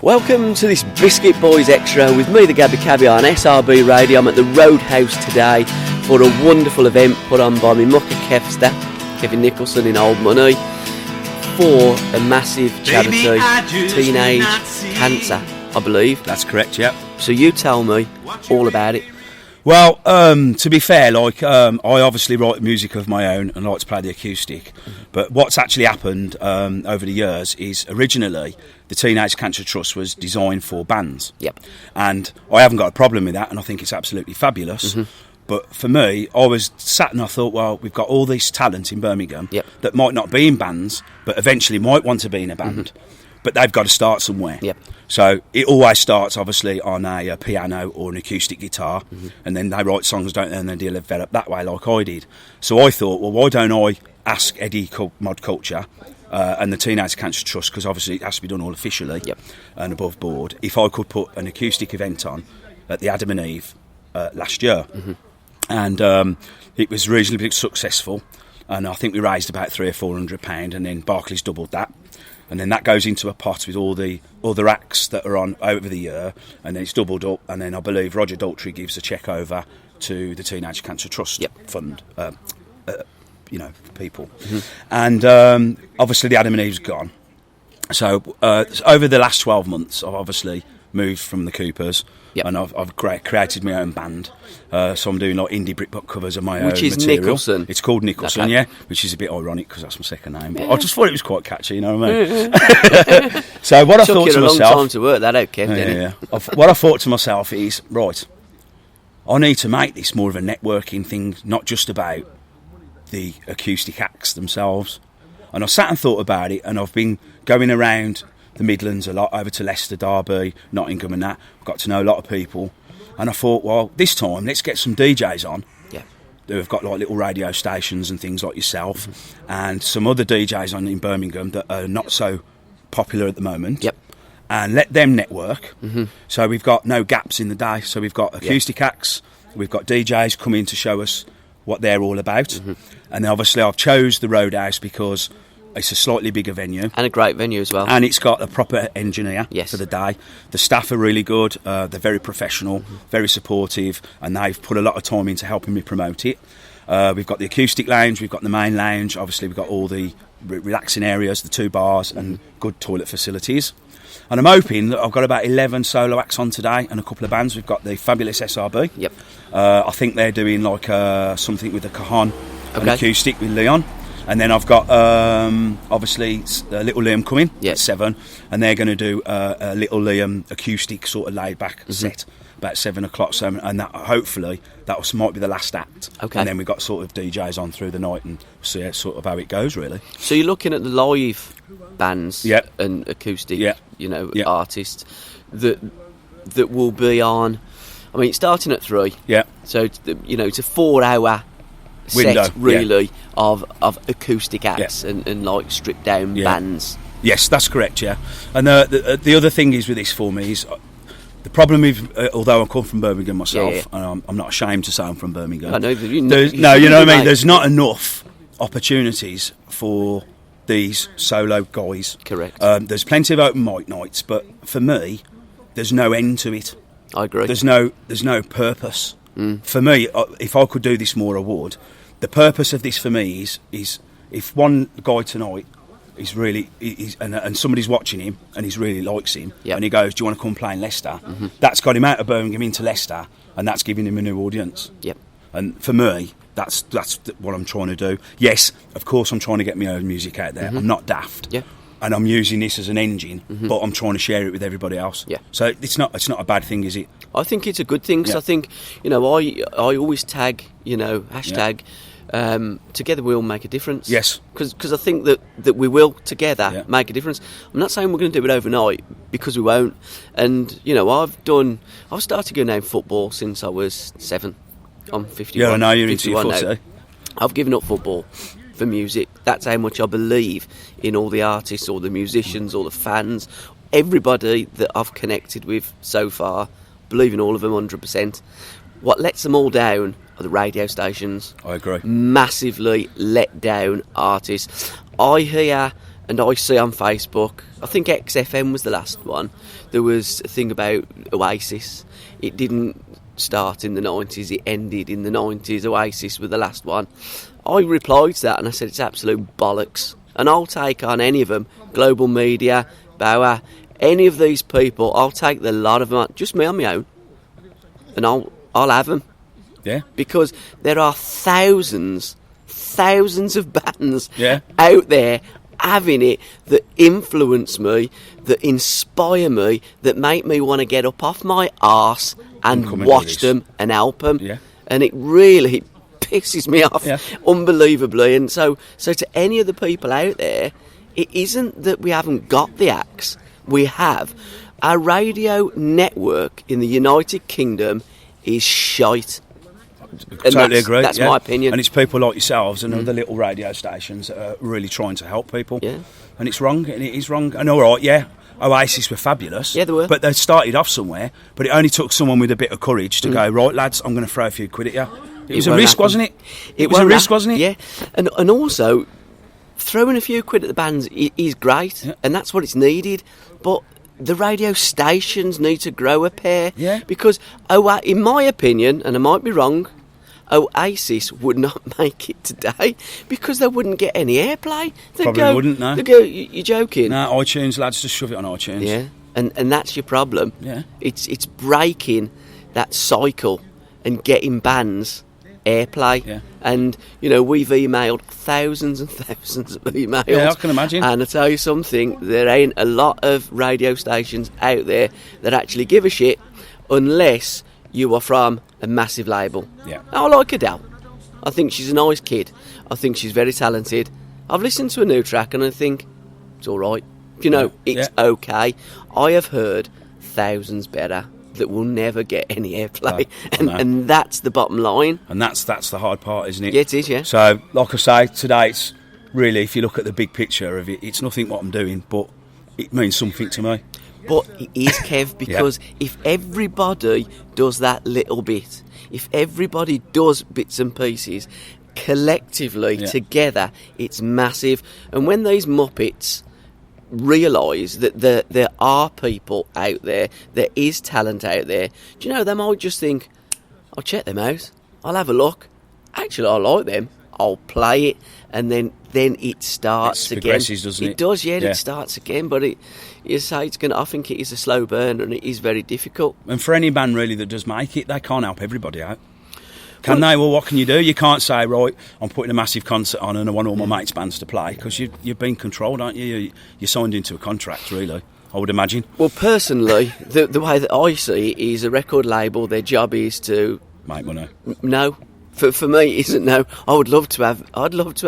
Welcome to this Biscuit Boys Extra with me, the Gabby Caviar, on SRB Radio. I'm at the Roadhouse today for a wonderful event put on by my mucker Kevster, Kev Nicholson in Old Money, for a massive charity, teenage cancer, I believe. That's correct, yeah. So you tell me all about it. Well, to be fair, I obviously write music of my own and like to play the acoustic. But what's actually happened over the years is originally the Teenage Cancer Trust was designed for bands. Yep. And I haven't got a problem with that, and I think it's absolutely fabulous. Mm-hmm. But for me, I was sat and I thought, well, we've got all this talent in Birmingham that might not be in bands, but eventually might want to be in a band. Mm-hmm. But they've got to start somewhere. Yep. So it always starts, obviously, on a piano or an acoustic guitar, and then they write songs, don't they, and then they develop that way like I did. So I thought, well, why don't I ask Eddie Mod Culture and the Teenage Cancer Trust, because obviously it has to be done all officially and above board, if I could put an acoustic event on at the Adam and Eve last year. Mm-hmm. And it was reasonably successful, and I think we raised about £300 or £400, and then Barclays doubled that. And then that goes into a pot with all the other acts that are on over the year, and then it's doubled up, and then I believe Roger Daltrey gives a cheque over to the Teenage Cancer Trust Fund, for people. Mm-hmm. And obviously the Adam and Eve's gone. So over the last 12 months, I've obviously moved from the Coopers, and I've created my own band. So I'm doing like indie Britpop covers of my own material. Which is Nicholson? It's called Nicholson, which is a bit ironic because that's my second name. But I just thought it was quite catchy, you know what I mean? So what I thought to myself... Took you a long time to work that out, Kev, didn't it? What I thought to myself is, right, I need to make this more of a networking thing, not just about the acoustic acts themselves. And I sat and thought about it, and I've been going around the Midlands a lot, over to Leicester, Derby, Nottingham and that. I've got to know a lot of people. And I thought, well, this time, let's get some DJs on who have got like little radio stations and things like yourself, and some other DJs on in Birmingham that are not so popular at the moment. Yep. And let them network. Mm-hmm. So we've got no gaps in the day. So we've got acoustic acts, we've got DJs come in to show us what they're all about. Mm-hmm. And then obviously I've chose the Roadhouse because it's a slightly bigger venue. And a great venue as well. And it's got a proper engineer for the day. The staff are really good. They're very professional, very supportive, and they've put a lot of time into helping me promote it. We've got the acoustic lounge, we've got the main lounge. Obviously, we've got all the relaxing areas, the 2 bars, and good toilet facilities. And I'm hoping that I've got about 11 solo acts on today and a couple of bands. We've got the fabulous SRB. Yep. I think they're doing like something with the Cajon, an acoustic with Leon. And then I've got, obviously, Little Liam coming at 7, and they're going to do a Little Liam acoustic sort of laid-back set about 7 o'clock. So, and that, hopefully, that might be the last act. Okay. And then we've got sort of DJs on through the night and see sort of how it goes, really. So you're looking at the live bands and acoustic, artists that will be on. I mean, it's starting at 3. Yeah. So, it's a 4-hour window, set really of acoustic acts and like stripped down bands. Yes, that's correct. Yeah, and the other thing is with this for me is the problem with although I come from Birmingham myself, and I'm not ashamed to say I'm from Birmingham. I know you know what I mean. There's not enough opportunities for these solo guys. Correct. There's plenty of open mic nights, but for me, there's no end to it. I agree. There's no purpose. For me, if I could do this more, I would. The purpose of this for me is if one guy tonight is really and somebody's watching him and he really likes him and he goes, do you want to come play in Leicester? Mm-hmm. That's got him out of Birmingham into Leicester, and that's giving him a new audience. Yep. And for me, that's what I'm trying to do. Yes, of course, I'm trying to get my own music out there. Mm-hmm. I'm not daft. Yeah. And I'm using this as an engine, but I'm trying to share it with everybody else. Yeah. So it's not a bad thing, is it? I think it's a good thing, because I think, I always tag, hashtag, together we'll make a difference. Yes. Because I think that we will together make a difference. I'm not saying we're going to do it overnight, because we won't. And, I've started going down football since I was 7. I'm 51. Yeah, I know, you're into your footy. I've given up football for music. That's how much I believe in all the artists, all the musicians, all the fans, everybody that I've connected with so far. Believe in all of them 100%. What lets them all down are the radio stations. I agree. Massively let down artists. I hear and I see on Facebook, I think XFM was the last one, there was a thing about Oasis. It didn't start in the 90s, it ended in the 90s. Oasis were the last one. I replied to that and I said it's absolute bollocks, and I'll take on any of them. Global Media, Bauer, any of these people, I'll take the lot of them on, just me on my own, and I'll have them. Yeah. Because there are thousands of bands out there having it that influence me, that inspire me, that make me want to get up off my arse and watch them and help them. Yeah. And it really pisses me off unbelievably. And so to any of the people out there, it isn't that we haven't got the acts. We have. Our radio network in the United Kingdom is shite. Totally agree. That's my opinion. And it's people like yourselves and other little radio stations that are really trying to help people. Yeah. And it's wrong, and it is wrong. And all right, Oasis were fabulous. Yeah, they were. But they started off somewhere, but it only took someone with a bit of courage to go, right, lads, I'm going to throw a few quid at you. It was a risk, wasn't it? It was a risk, wasn't it? Yeah. And also, throwing a few quid at the bands is great, and that's what it's needed. But the radio stations need to grow a pair. Yeah. Because, in my opinion, and I might be wrong, Oasis would not make it today because they wouldn't get any airplay. Wouldn't, no. They'd go, you're joking. No, iTunes, lads, just shove it on iTunes. Yeah, and that's your problem. Yeah. It's breaking that cycle and getting bands airplay. Yeah. And, we've emailed thousands and thousands of emails. Yeah, I can imagine. And I tell you something, there ain't a lot of radio stations out there that actually give a shit unless you are from a massive label. Yeah. I like Adele. I think she's a nice kid. I think she's very talented. I've listened to a new track and I think it's all right. It's okay. I have heard thousands better that will never get any airplay, and that's the bottom line. And that's the hard part, isn't it? Yeah, it is. Yeah. So, like I say, today it's really, if you look at the big picture of it, it's nothing what I'm doing, but it means something to me. But it is, Kev, because if everybody does that little bit, if everybody does bits and pieces, collectively, together, it's massive. And when these Muppets realise that there are people out there, there is talent out there, do you know, they might just think, I'll check them out, I'll have a look, actually I like them, I'll play it, and then it starts again. Progresses, doesn't it? It does, it starts again, but you say it's going. I think it is a slow burn, and it is very difficult. And for any band really that does make it, they can't help everybody out. Can they? Well, what can you do? You can't say, right, I'm putting a massive concert on and I want all my mates' bands to play, because you've been controlled, aren't you? You're signed into a contract, really, I would imagine. Well, personally, the way that I see it is a record label, their job is to make money. No. For me, it isn't. No, I'd love to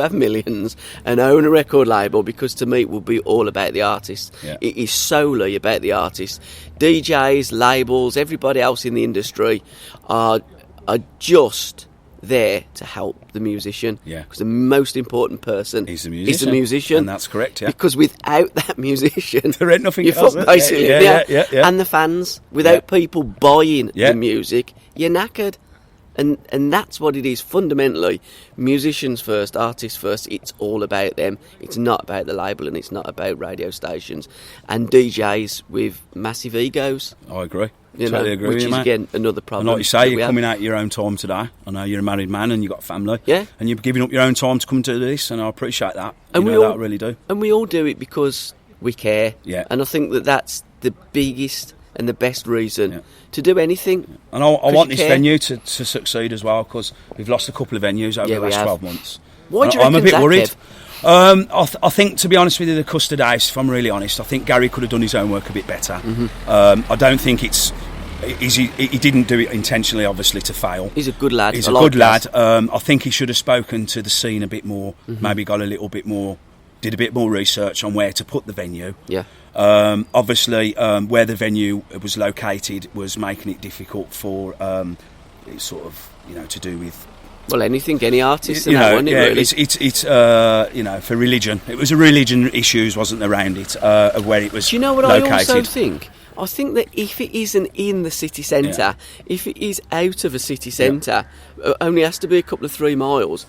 have millions and own a record label, because to me it would be all about the artist. Yeah. It is solely about the artist. DJs, labels, everybody else in the industry are just there to help the musician. Yeah. Because the most important person is the musician. Is the musician. And that's correct, yeah. Because without that musician, there ain't nothing else. Basically, yeah. And the fans, without people buying the music, you're knackered. And that's what it is fundamentally. Musicians first, artists first. It's all about them. It's not about the label, and it's not about radio stations and DJs with massive egos. I agree. Totally agree with you, which is again another problem. And like you say, you're coming out your own time today. I know you're a married man and you've got a family. Yeah. And you're giving up your own time to come to this, and I appreciate that. And I really do. And we all do it because we care. Yeah. And I think that's the biggest and the best reason to do anything. And I want this venue to succeed as well, because we've lost a couple of venues over the last 12 months. Why do you reckon I'm a bit worried. Kev? I think, to be honest with you, the Custard House, if I'm really honest, I think Gary could have done his own work a bit better. Mm-hmm. I don't think he didn't do it intentionally, obviously, to fail. He's a good lad. He's a good lad. I think he should have spoken to the scene a bit more, maybe got a little bit more, did a bit more research on where to put the venue. Yeah. Obviously, where the venue was located was making it difficult for sort of, to do with. Well, any artist, really. It's for religion. It was a religion issues, wasn't around it, of where it was. Do you know what located. I also think? I think that if it isn't in the city centre, if it is out of a city centre, only has to be a couple of 3 miles.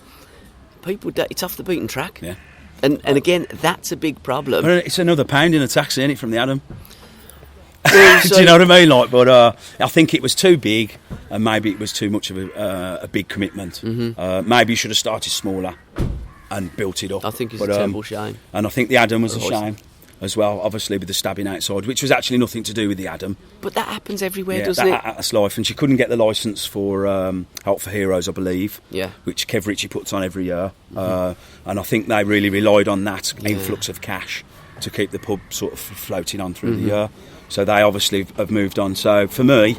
People, it's off the beaten track. Yeah. And again, that's a big problem. But it's another pound in a taxi, isn't it, from the Adam? Well, so, do you know what I mean? Like, but I think it was too big, and maybe it was too much of a big commitment. Maybe you should have started smaller and built it up. I think it's a terrible shame. And I think the Adam was a shame as well, obviously, with the stabbing outside, which was actually nothing to do with the Adam. But that happens everywhere, doesn't it? That's life. And she couldn't get the licence for Help for Heroes, I believe, which Kev Ritchie puts on every year. And I think they really relied on that influx of cash to keep the pub sort of floating on through the year. So they obviously have moved on. So for me,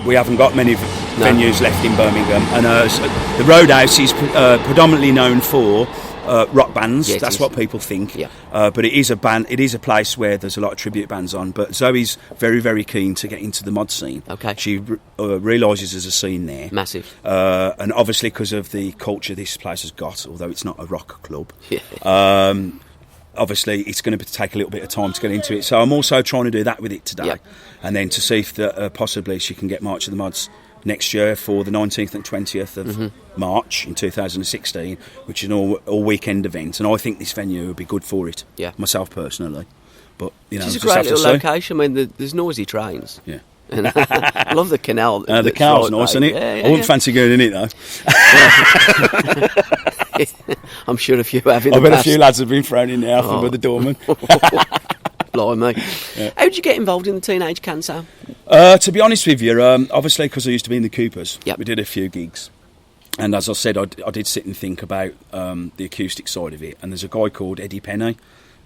we haven't got many venues left in Birmingham. And the Roadhouse is predominantly known for rock bands. Yeah, that's what people think. Yeah. But it is a place where there's a lot of tribute bands on. But Zoe's very, very keen to get into the mod scene. Okay. She realises there's a scene there. Massive. And obviously because of the culture this place has got, although it's not a rock club. Yeah. Obviously, it's going to take a little bit of time to get into it. So I'm also trying to do that with it today. And then to see if possibly she can get March of the Mods next year for the 19th and 20th of March in 2016, which is an all-weekend event. And I think this venue would be good for it, myself personally. But, you know, it's a great little location. I mean, there's noisy trains. Yeah. And I love the canal. The canal's nice, isn't it? I wouldn't fancy going in it, though. I'm sure a few have in the I bet past. a few lads have been thrown in there with the doorman. Blimey. Yeah. How did you get involved in the teenage cancer? To be honest with you, obviously because I used to be in the Coopers, we did a few gigs. And as I said, I did sit and think about the acoustic side of it. And there's a guy called Eddie Penny,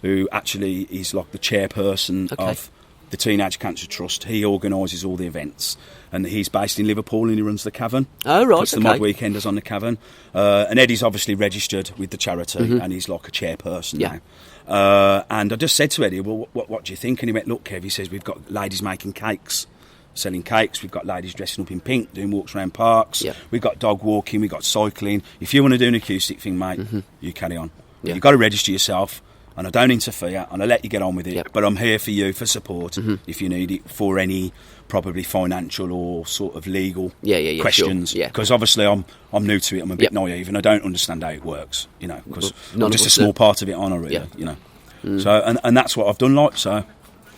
who actually is like the chairperson of the Teenage Cancer Trust. He organises all the events. And he's based in Liverpool and he runs the Cavern. Oh, right, Puts the Mod Weekenders on the Cavern. And Eddie's obviously registered with the charity and he's like a chairperson now. And I just said to Eddie, well, what do you think? And he went, look, Kev, he says, we've got ladies making cakes, selling cakes. We've got ladies dressing up in pink, doing walks around parks. Yep. We've got dog walking. We've got cycling. If you want to do an acoustic thing, mate, you carry on. You've got to register yourself. And I don't interfere, and I let you get on with it. But I'm here for you for support if you need it for any probably financial or sort of legal questions. Because obviously I'm new to it. I'm a bit naive, and I don't understand how it works. You know, because I'm just a small part of it, aren't I? Really, you know. So and that's what I've done. Like so.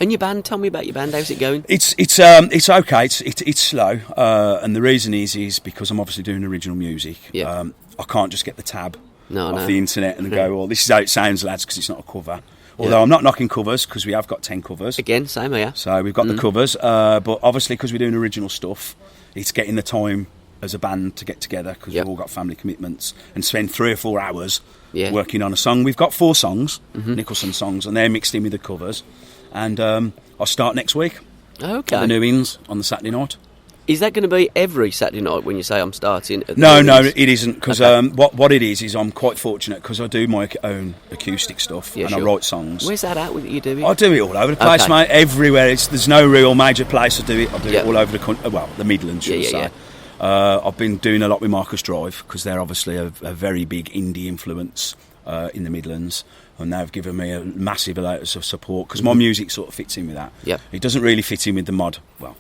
And your band? Tell me about your band. How's it going? It's okay. It's slow, and the reason is because I'm obviously doing original music. I can't just get the tab off the internet and go, well, this is how it sounds, lads, because it's not a cover. Although I'm not knocking covers, because we have got 10 covers. Again, same here. So we've got the covers, but obviously because we're doing original stuff, it's getting the time as a band to get together, because we've all got family commitments, and spend 3 or 4 hours working on a song. We've got 4 songs, Nicholson songs, and they're mixed in with the covers. And I'll start next week. Okay. At the New Inns on the Saturday night. Is that going to be every Saturday night when you say I'm starting? No, it isn't. Because what it is I'm quite fortunate because I do my own acoustic stuff I write songs. Where's that at? What you do it? I do it all over the place, mate. Everywhere. There's no real major place to do it. I do it all over the country. Well, the Midlands, should I say. I've been doing a lot with Marcus Drive because they're obviously a very big indie influence in the Midlands. And they've given me a massive amount of support because my music sort of fits in with that. It doesn't really fit in with the mod. Well,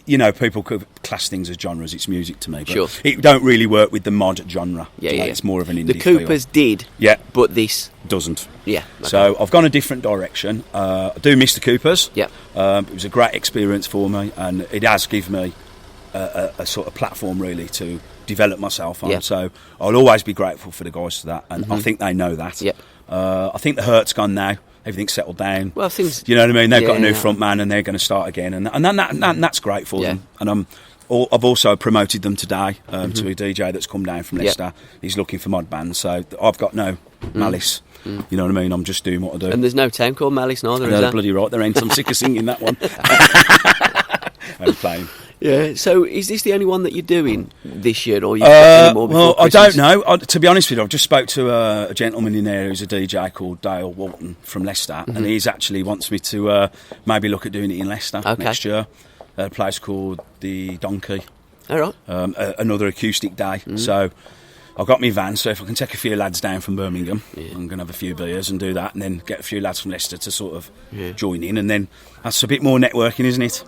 you know, people could class things as genres. It's music to me, but it don't really work with the mod genre. It's more of an indie. The Coopers did, but this doesn't. Okay. So I've gone a different direction. I do miss the Coopers. It was a great experience for me, and it has given me a sort of platform really to develop myself on. So I'll always be grateful for the guys for that, and I think they know that. I think the hurt's gone now. Everything's settled down. Well, things, you know what I mean? They've got a new front man and they're going to start again, and that's great for them. And I've also promoted them today to a DJ that's come down from Leicester. He's looking for mod bands, so I've got no malice. You know what I mean? I'm just doing what I do. And there's no town called Malice neither, is there? Bloody right, there ain't. I'm sick of singing that one. I'm playing. Yeah, so is this the only one that you're doing this year, or you got any more before Christmas? I don't know. To be honest with you, I've just spoke to a gentleman in there who's a DJ called Dale Walton from Leicester, and he's actually wants me to maybe look at doing it in Leicester next year. At a place called the Donkey. All right. Another acoustic day. So I've got my van, so if I can take a few lads down from Birmingham, I'm going to have a few beers and do that, and then get a few lads from Leicester to sort of join in, and then that's a bit more networking, isn't it?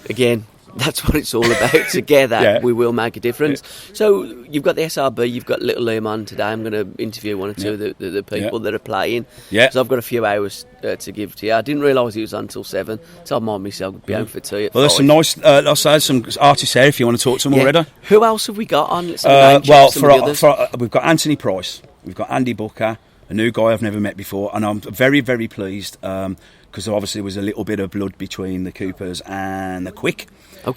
Again, that's what it's all about. Together, we will make a difference. So you've got the SRB, you've got Little Liam on today. I'm going to interview one or two of the people that are playing. Yeah. So I've got a few hours to give to you. I didn't realise it was until 7. So I might myself be home for tea at 5. There's some nice, some artists there if you want to talk to them already. Who else have we got on? We've got Anthony Price, we've got Andy Booker, a new guy I've never met before, and I'm very, very pleased because obviously there was a little bit of blood between the Coopers and the Quick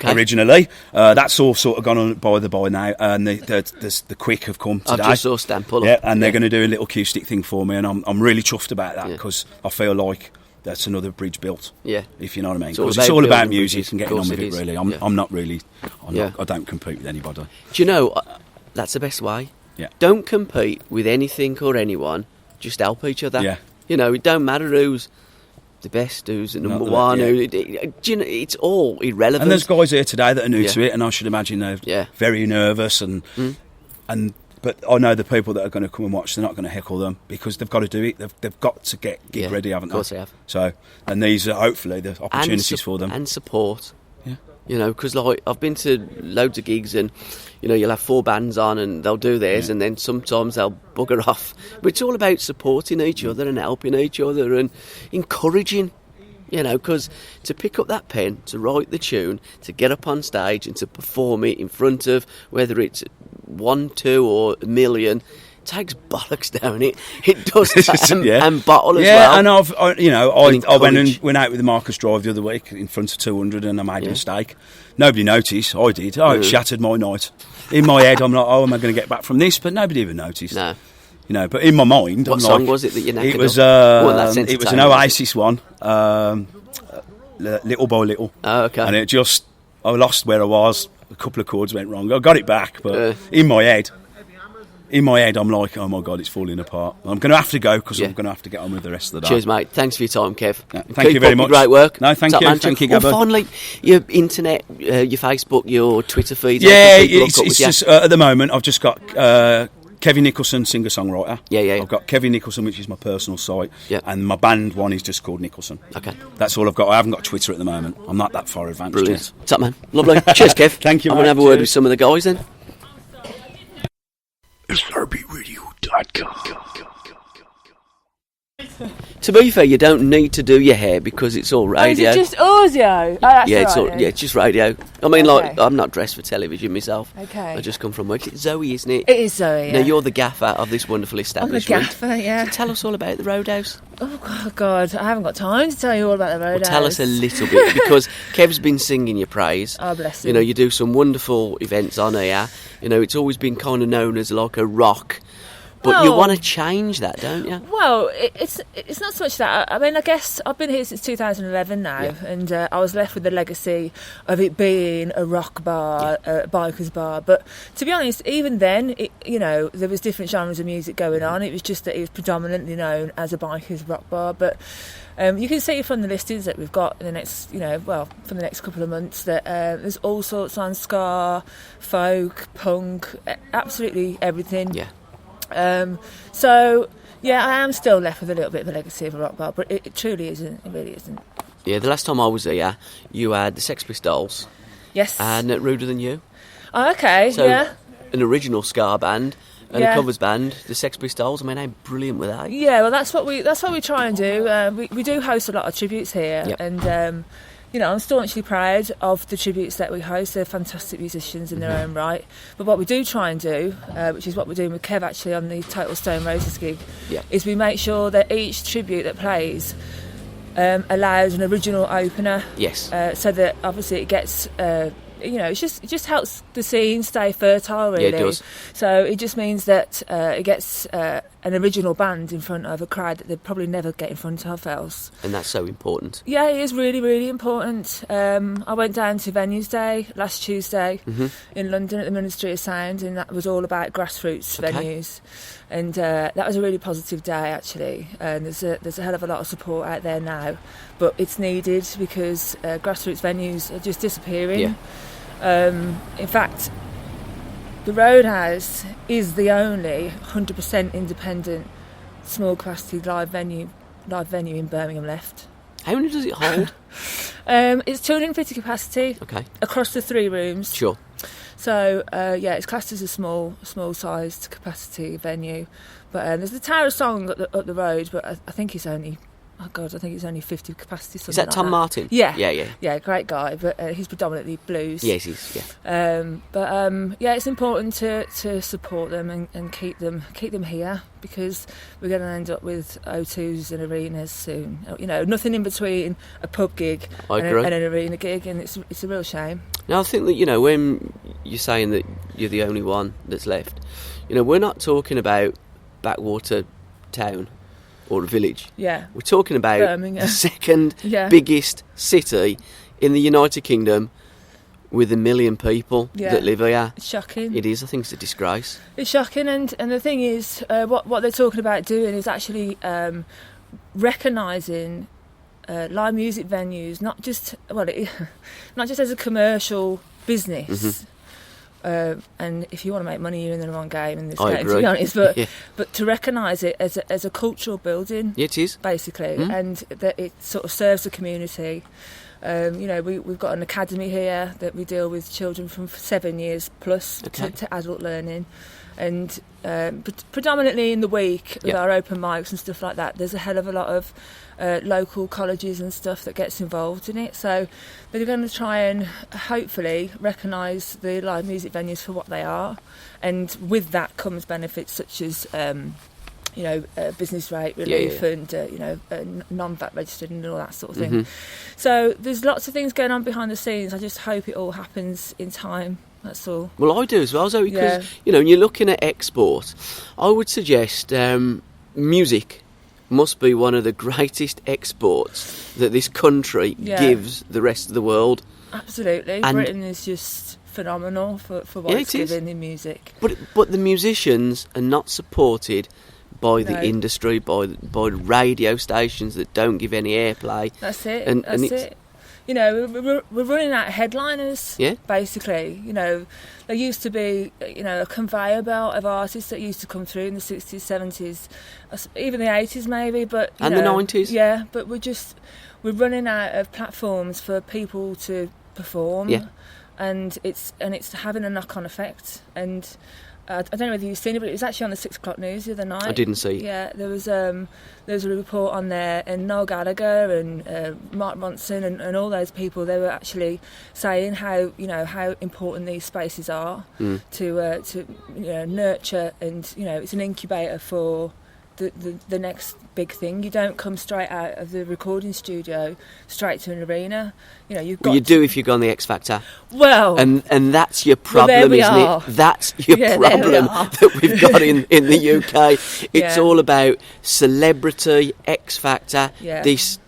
originally. That's all sort of gone on by now, and the Quick have come today. I've just saw Stan pull up. Yeah, and they're going to do a little acoustic thing for me, and I'm really chuffed about that because I feel like that's another bridge built. Yeah, if you know what I mean. Because it's all about music and getting on with it. Really, I'm not really. I don't compete with anybody. Do you know that's the best way? Yeah. Don't compete with anything or anyone. Just help each other. Yeah. You know, it don't matter who's the best, who's the number one. It's all irrelevant. And there's guys here today that are new to it, and I should imagine they're very nervous But I know the people that are going to come and watch, they're not going to heckle them because they've got to do it. They've got to get gig ready, haven't they? Of course they have. So, and these are hopefully the opportunities for them. And support. Yeah. You know, because like I've been to loads of gigs and, you know, you'll have 4 bands on and they'll do theirs and then sometimes they'll bugger off. But it's all about supporting each other and helping each other and encouraging. You know, because to pick up that pen, to write the tune, to get up on stage and to perform it in front of, whether it's 1, 2 or a million, takes bollocks down it. It does and bottle as well. Yeah, and I went out with the Marcus Drive the other week in front of 200 and I made a mistake. Nobody noticed. I did. It shattered my night. In my head, I'm like, am I going to get back from this? But nobody even noticed. No. You know, but in my mind, what song was it that you knackered? It was an Oasis one, Little by Little. Oh, okay. And I lost where I was. A couple of chords went wrong. I got it back, but in my head, I'm like, oh my God, it's falling apart. I'm going to have to go because I'm going to have to get on with the rest of the day. Cheers, mate. Thanks for your time, Kev. Yeah, thank you very much. Great work. No, thank you. Man? Thank you, Gabbo. Well, finally, your internet, your Facebook, your Twitter feed. Yeah, it's just at the moment I've just got Kev Nicholson, singer-songwriter. Yeah. I've got Kev Nicholson, which is my personal site. Yeah. And my band one is just called Nicholson. Okay. That's all I've got. I haven't got Twitter at the moment. I'm not that far advanced. Brilliant. What's up, man? Lovely. Cheers, Kev. Thank you, I'm going to have a word with some of the guys then. SRBradio.com. To be fair, you don't need to do your hair because it's all radio. Is it just audio? It's just radio. I mean, like, I'm not dressed for television myself. Okay. I just come from work. It's Zoe, isn't it? It is Zoe, yeah. Now, you're the gaffer of this wonderful establishment. I'm the gaffer, yeah. So tell us all about the Roadhouse. Oh, God, I haven't got time to tell you all about the Roadhouse. Well, tell us a little bit, because Kev's been singing your praise. Oh, bless him. You know, you do some wonderful events on here. You know, it's always been kind of known as like a rock. But you want to change that, don't you? Well, it's not so much that. I mean, I guess I've been here since 2011 now, and I was left with the legacy of it being a rock bar, a biker's bar. But to be honest, even then, there was different genres of music going on. It was just that it was predominantly known as a biker's rock bar. But you can see from the listings that we've got in the next, for the next couple of months, that there's all sorts on ska, folk, punk, absolutely everything. Yeah. I am still left with a little bit of a legacy of a rock bar, but it truly isn't. It really isn't. Yeah, the last time I was here, you had the Sex Pistols. Yes. And Ruder Than You. Oh, okay. So, yeah. An original ska band and a covers band, the Sex Pistols. I mean, how brilliant were they? Yeah, well, that's what we try and do. We do host a lot of tributes here, and. I'm staunchly proud of the tributes that we host. They're fantastic musicians in their own right. But what we do try and do, which is what we're doing with Kev actually on the Total Stone Roses gig, is we make sure that each tribute that plays allows an original opener. Yes. So that obviously it gets... it just helps the scene stay fertile, really. Yeah, it does. So it just means that it gets an original band in front of a crowd that they'd probably never get in front of else. And that's so important. Yeah, it is really, really important. I went down to Venues Day last Tuesday in London at the Ministry of Sound, and that was all about grassroots venues. And that was a really positive day, actually. And there's a hell of a lot of support out there now, but it's needed because grassroots venues are just disappearing. Yeah. In fact, the Roadhouse is the only 100% independent, small capacity live venue in Birmingham left. How many does it hold? It's 250 capacity. Okay. Across the 3 rooms. Sure. So it's classed as a small sized capacity venue. But there's the Tower of Song up the road, but I think it's only. Oh God, I think it's only 50 capacity. Is that Tom Martin? Yeah. Yeah, great guy, but he's predominantly blues. Yes, he's, yeah. It's important to support them and keep them here, because we're going to end up with O2s and arenas soon. You know, nothing in between a pub gig and an arena gig, and it's a real shame. Now, I think that, you know, when you're saying that you're the only one that's left, you know, we're not talking about backwater town or a village. Yeah. We're talking about Birmingham. the second biggest city in the United Kingdom, with 1 million people that live here. It's shocking. It is. I think it's a disgrace. It's shocking, and the thing is, what they're talking about doing is actually recognising live music venues, not just as a commercial business. And if you want to make money, you're in the wrong game in this game, to be honest. But to recognise it as a cultural building, it is basically, and that it sort of serves the community. You know, we've got an academy here that we deal with children from 7 years plus to adult learning, and predominantly in the week with our open mics and stuff like that. There's a hell of a lot of local colleges and stuff that gets involved in it, so they're going to try and hopefully recognise the live music venues for what they are, and with that comes benefits such as business rate relief and non-VAT registered and all that sort of thing. So there's lots of things going on behind the scenes. I just hope it all happens in time. That's all. Well, I do as well, Zoe, because you know, when you're looking at export, I would suggest music must be one of the greatest exports that this country gives the rest of the world. Absolutely. And Britain is just phenomenal for what it's given in music. But the musicians are not supported by the industry, by radio stations that don't give any airplay. That's it. That's it. You know, we're running out of headliners, basically. You know, there used to be, you know, a conveyor belt of artists that used to come through in the 60s, 70s, even the 80s maybe, but and the 90s. Yeah, but we're running out of platforms for people to perform, and it's having a knock-on effect. And I don't know whether you've seen it, but it was actually on the 6 o'clock news the other night. I didn't see. Yeah, there was a report on there, and Noel Gallagher and Mark Ronson and all those people. They were actually saying how important these spaces are to nurture, and it's an incubator for the next big thing. You don't come straight out of the recording studio straight to an arena. You do if you go on the X Factor. Well, and that's your problem, isn't it? That's your problem that we've got in the UK. It's all about celebrity, X Factor, this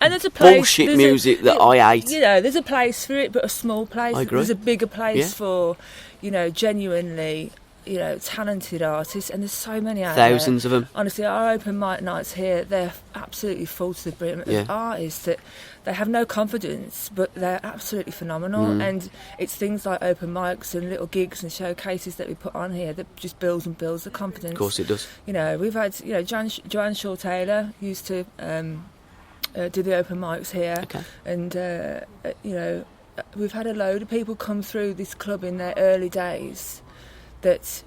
and there's a place, bullshit music that I hate. There's a place for it, but a small place. I agree. There's a bigger place for genuinely talented artists, and there's so many out there. Thousands of them. Honestly, our open mic nights here, they're absolutely full to the brim of artists that they have no confidence, but they're absolutely phenomenal. And it's things like open mics and little gigs and showcases that we put on here that just builds and builds the confidence. Of course it does. We've had, Joanne Shaw-Taylor used to do the open mics here. Okay. And, we've had a load of people come through this club in their early days that,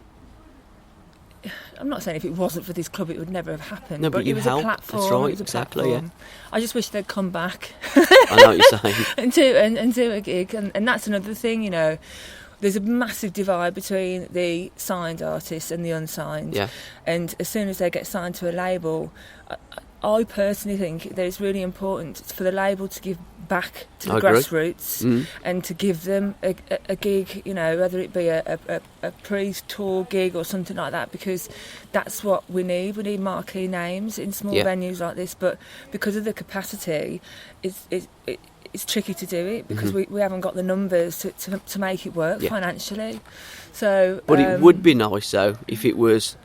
I'm not saying if it wasn't for this club it would never have happened. No, but it was a platform. That's right, it was exactly. Yeah. I just wish they'd come back. I know what you're saying. and do a gig, and that's another thing. There's a massive divide between the signed artists and the unsigned. Yeah. And as soon as they get signed to a label, I personally think that it's really important for the label to give back to the grassroots and to give them a gig, whether it be a pre-tour gig or something like that, because that's what we need. We need marquee names in small venues like this, but because of the capacity, it's tricky to do it because we haven't got the numbers to make it work financially. So, but it would be nice though if it was,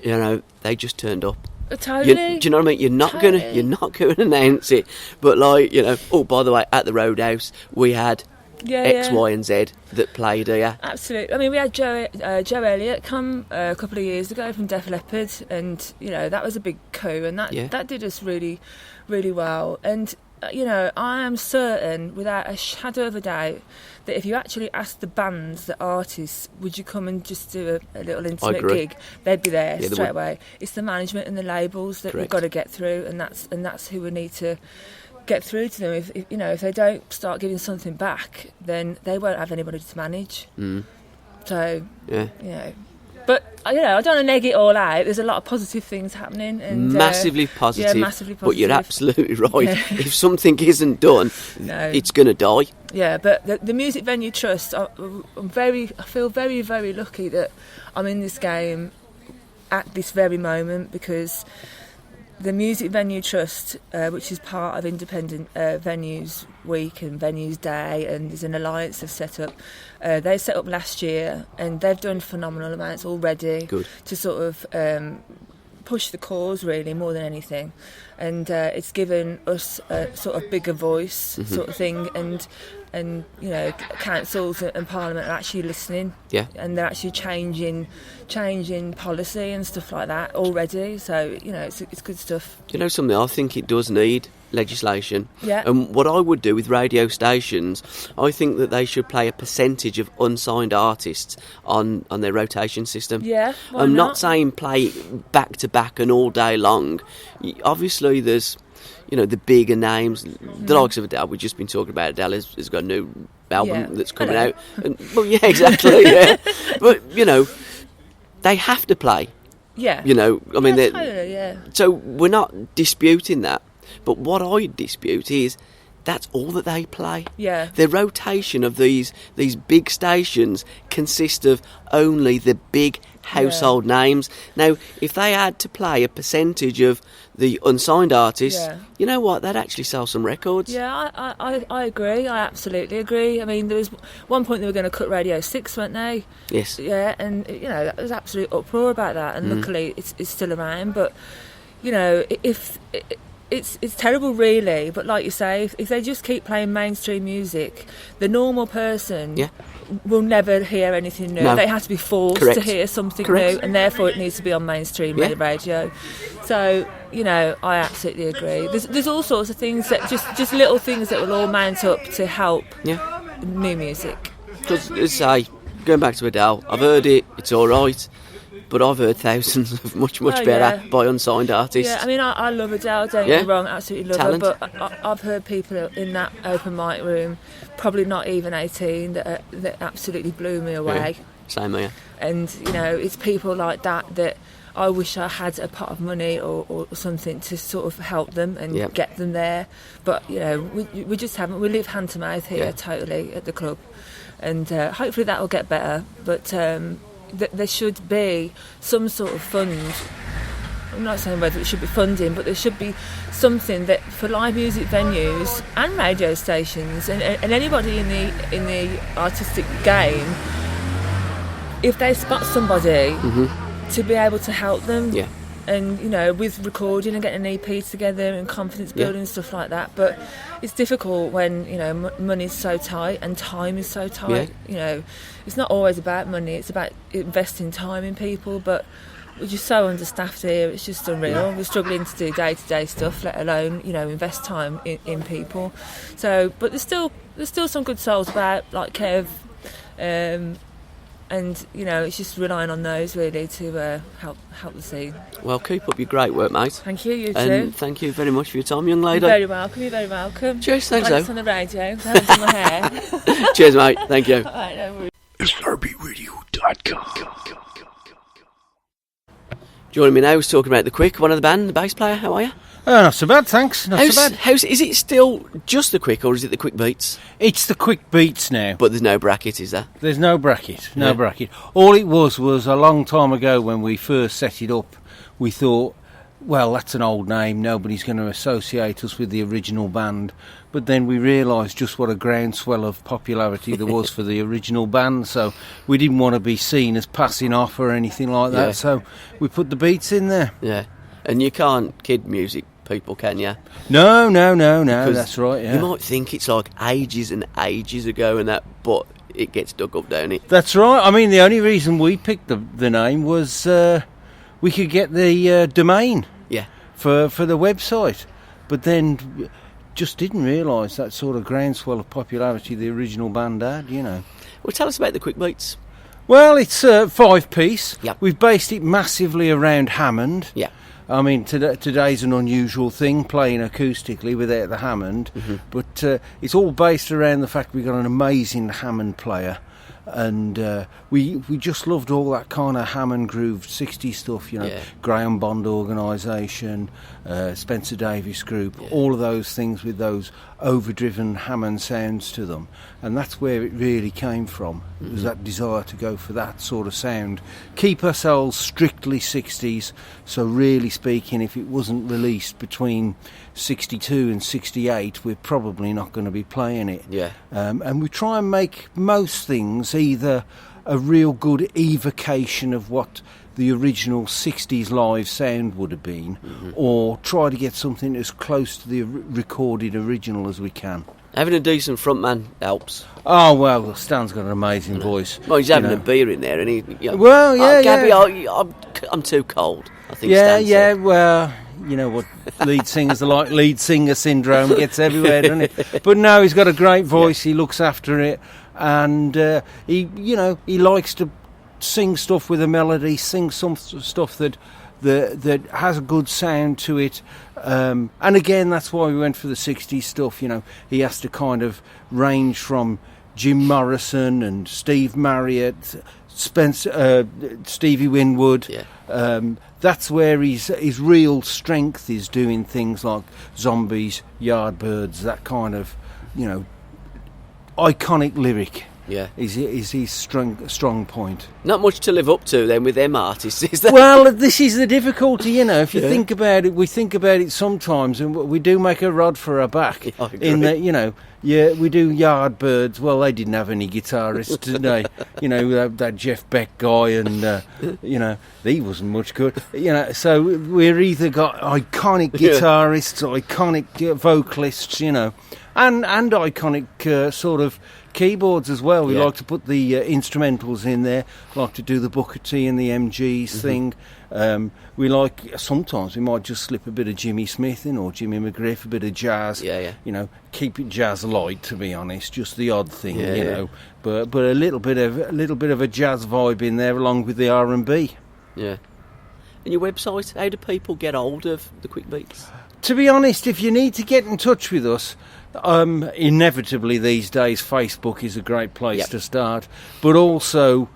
they just turned up. Totally. Do you know what I mean? You're not going to announce it, but oh, by the way, at the Roadhouse we had X, Y, and Z that played here. Absolutely. I mean, we had Joe Elliott come a couple of years ago from Def Leppard, and that was a big coup, and that did us really, really well. And I am certain, without a shadow of a doubt, that if you actually asked the bands, the artists, would you come and just do a little intimate gig, they'd be there straight away. It's the management and the labels that we've got to get through, and that's who we need to get through to them. If they don't start giving something back, then they won't have anybody to manage. So but I don't want to neg it all out. There's a lot of positive things happening, and massively positive. Yeah, massively positive. But you're absolutely right. If something isn't done, it's going to die. Yeah, but the Music Venue Trust, I feel very, very lucky that I'm in this game at this very moment, because the Music Venue Trust, which is part of Independent Venues Week and Venues Day, and there's an alliance they've set up. They set up last year, and they've done phenomenal amounts already to sort of push the cause, really, more than anything. And it's given us a sort of bigger voice, sort of thing, and councils and Parliament are actually listening, and they're actually changing policy and stuff like that already. So it's good stuff. Do you know something? I think it does need legislation. Yeah. And what I would do with radio stations, I think that they should play a percentage of unsigned artists on their rotation system. Yeah. I'm not saying play back to back and all day long. Obviously, there's the bigger names, the likes of Adele. We've just been talking about Adele has got a new album that's coming out. And, well, yeah, exactly. Yeah, but they have to play. Yeah. I mean, totally, so we're not disputing that. But what I dispute is that's all that they play. Yeah. The rotation of these big stations consist of only the big household names. Now, if they had to play a percentage of the unsigned artists, you know what? They'd actually sell some records. Yeah, I agree. I absolutely agree. I mean, there was one point they were going to cut Radio 6, weren't they? Yes. Yeah, and there was absolute uproar about that, and luckily it's still around. But if it's terrible, really. But like you say, if they just keep playing mainstream music, the normal person will never hear anything new. No. They have to be forced to hear something new, and therefore it needs to be on mainstream radio. So I absolutely agree. There's all sorts of things that just little things that will all mount up to help new music. Because as I say, going back to Adele, I've heard it. It's all right. But I've heard thousands of much better by unsigned artists. Yeah, I mean, I love Adele, don't get me wrong, absolutely love her. But I've heard people in that open mic room, probably not even 18, that absolutely blew me away. Yeah, same here. And, it's people like that I wish I had a pot of money or something to sort of help them and get them there. But, we just haven't. We live hand to mouth here, totally, at the club. And hopefully that will get better. But there should be some sort of fund. I'm not saying whether it should be funding, but there should be something that for live music venues and radio stations and anybody in the artistic game, if they spot somebody, to be able to help them. Yeah. And with recording and getting an EP together and confidence building and stuff like that. But it's difficult when money's so tight and time is so tight. It's not always about money, it's about investing time in people. But we're just so understaffed here, it's just unreal. We're struggling to do day-to-day stuff, let alone invest time in people. So but there's still some good souls about, like Kev, and it's just relying on those really to help the scene. Well, keep up your great work, mate. Thank you, you too. And thank you very much for your time, young lady. You're very welcome. Cheers, thanks. On the radio, I haven't done my hair. Cheers, mate. Thank you. All right, no worries. SRBRadio.com. Joining me now is talking about the Quick, one of the band, the bass player. How are you? Not so bad, thanks. Not so bad. Is it still just the Quick, or is it the Quick Beats? It's the Quick Beats now. But there's no bracket, is there? There's no bracket, bracket. All it was a long time ago when we first set it up, we thought, well, that's an old name, nobody's going to associate us with the original band. But then we realised just what a groundswell of popularity there was for the original band, so we didn't want to be seen as passing off or anything like that, so we put the Beats in there. Yeah, and you can't kid music people, can you? No, that's right, yeah. You might think it's like ages and ages ago and that, but it gets dug up, don't it? That's right. I mean, the only reason we picked the name was we could get the domain for the website. But then just didn't realise that sort of groundswell of popularity the original band had, you know. Well, tell us about the Quick Beats. Well, it's a 5-piece. Yep. We've based it massively around Hammond. Yeah. I mean, today's an unusual thing, playing acoustically without the Hammond, but it's all based around the fact we've got an amazing Hammond player, and we just loved all that kind of Hammond groove 60s stuff, you know, Graham Bond Organisation, Spencer Davis Group, all of those things with those overdriven Hammond sounds to them, and that's where it really came from. It was that desire to go for that sort of sound, keep ourselves strictly 60s, so really speaking, if it wasn't released between 62 and 68, we're probably not going to be playing it. And we try and make most things either a real good evocation of what the original 60s live sound would have been, or try to get something as close to the recorded original as we can. Having a decent frontman helps. Oh, well, Stan's got an amazing voice. Well, he's having a beer in there, and he... You know, well, yeah, Gabby, I'm too cold, I think Stan said. Well, you know what lead singers are like. Lead singer syndrome gets everywhere, doesn't it? But no, he's got a great voice, he looks after it, and he likes to sing stuff with a melody, sing some stuff that has a good sound to it, and again that's why we went for the 60s stuff. You know, he has to kind of range from Jim Morrison and Steve Marriott, Stevie Winwood. That's where his real strength is, doing things like Zombies, Yardbirds, that kind of, you know, iconic lyric. Is his strong point. Not much to live up to then with them artists, is there? Well, this is the difficulty, you know. If you think about it, we think about it sometimes, and we do make a rod for our back. In that, you know, we do Yardbirds. Well, they didn't have any guitarists, did they? You know, that Jeff Beck guy, and you know, he wasn't much good. You know, so we're either got iconic guitarists, iconic vocalists, you know, and iconic sort of keyboards as well. We like to put the instrumentals in there, like to do the Booker T and the MGs thing. We like, sometimes we might just slip a bit of Jimmy Smith in, or Jimmy McGriff, a bit of jazz. You know, keep it jazz light, to be honest, just the odd thing, you know. But a little bit of a jazz vibe in there, along with the R&B. And your website, how do people get hold of the Quick Beats? To be honest, if you need to get in touch with us, inevitably these days Facebook is a great place to start, but also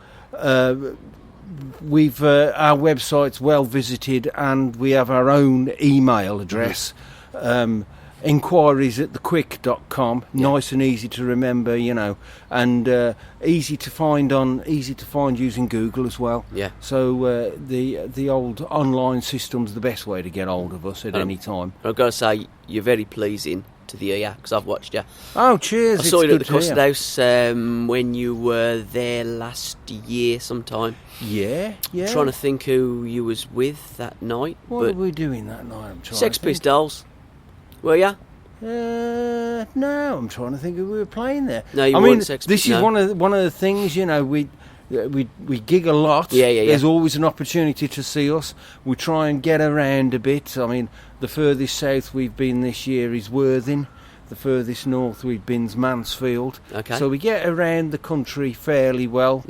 we've our website's well visited, and we have our own email address, inquiries@thequick.com, nice and easy to remember, you know, and easy to find using Google as well. So the old online system's the best way to get hold of us at any time. I've got to say, you're very pleasing to the ear, because I've watched you. Oh, cheers. I saw you at the Custard House when you were there last year sometime. Yeah. I'm trying to think who you was with that night. What were we doing that night? Sex Pistols. Were ya? No, I'm trying to think who we were playing there. No, you weren't. Sex This is one of the things, you know, we gig a lot. There's always an opportunity to see us. We try and get around a bit. I mean, the furthest south we've been this year is Worthing. The furthest north we've been is Mansfield. So we get around the country fairly well.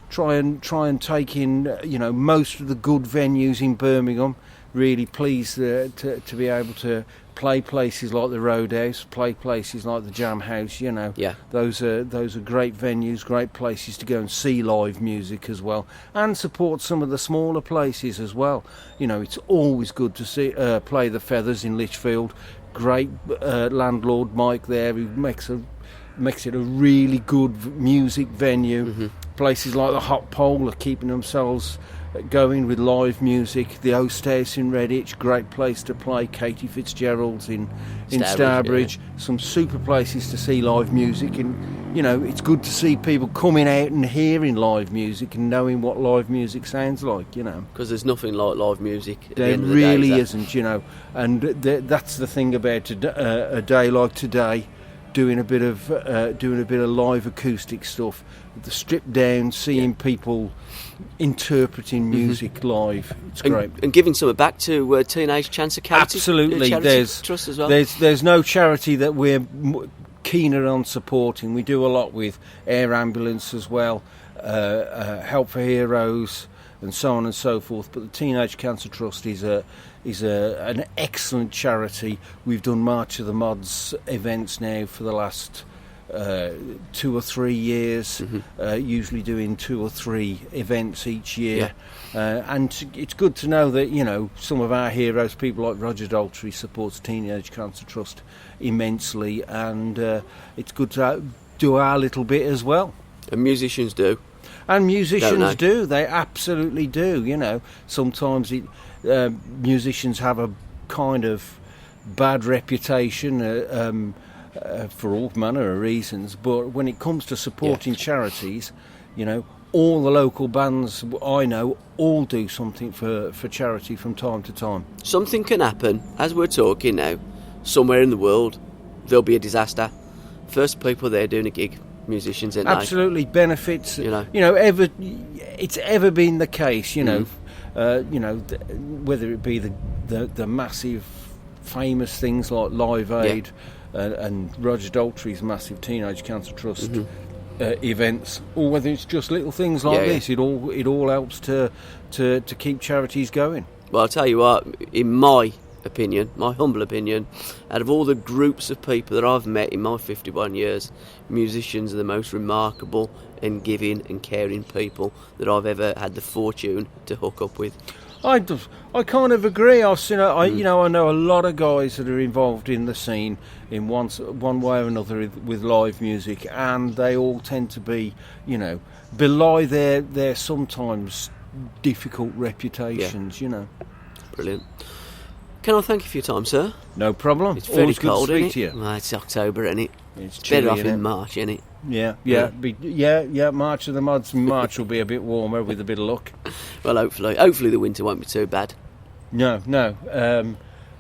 Try and take in, you know, most of the good venues in Birmingham. Really pleased to be able to play places like the Roadhouse, play places like the Jam House, you know. Those are great venues, great places to go and see live music as well, and support some of the smaller places as well. You know, it's always good to see play the Feathers in Lichfield. Great landlord Mike there, who makes it a really good music venue. Places like the Hot Pole are keeping themselves going with live music. The Oast House in Redditch, great place to play. Katie Fitzgerald's in Starbridge. Some super places to see live music, and you know, it's good to see people coming out and hearing live music and knowing what live music sounds like, you know, because there's nothing like live music at there the end of the really day, isn't, you know, and that's the thing about a day like today. doing a bit of live acoustic stuff, the stripped down, seeing people interpreting music live. It's great, and giving something back to Teenage Cancer Charity. Absolutely, there's trust as well. There's no charity that we're keener on supporting. We do a lot with Air Ambulance as well, Help for Heroes, and so on and so forth. But the Teenage Cancer Trust is an excellent charity. We've done March of the Mods events now for the last 2 or 3 years, usually doing 2 or 3 events each year. And it's good to know that, some of our heroes, people like Roger Daltrey, supports Teenage Cancer Trust immensely, and it's good to do our little bit as well. And musicians do. And musicians do. They absolutely do. Sometimes musicians have a kind of bad reputation for all manner of reasons. But when it comes to supporting charities, all the local bands I know all do something for charity from time to time. Something can happen, as we're talking now, somewhere in the world, there'll be a disaster. First people there doing a gig. Musicians, absolutely benefits. It's ever been the case. Whether it be the massive, famous things like Live Aid and Roger Daltrey's massive Teenage Cancer Trust events, or whether it's just little things like this, it all helps to keep charities going. Well, I'll tell you what, in my opinion, my humble opinion, out of all the groups of people that I've met in my 51 years, musicians are the most remarkable and giving and caring people that I've ever had the fortune to hook up with. I kind of agree. I know a lot of guys that are involved in the scene in one way or another with live music, and they all tend to be, belie their sometimes difficult reputations. Brilliant. Can I thank you for your time, sir? No problem. It's very Always cold, good to isn't speak it? to you. Well, it's October, isn't it? It's chilly, better off in March, isn't it? Yeah. March of the Mods. March will be a bit warmer with a bit of luck. Well, hopefully the winter won't be too bad. No.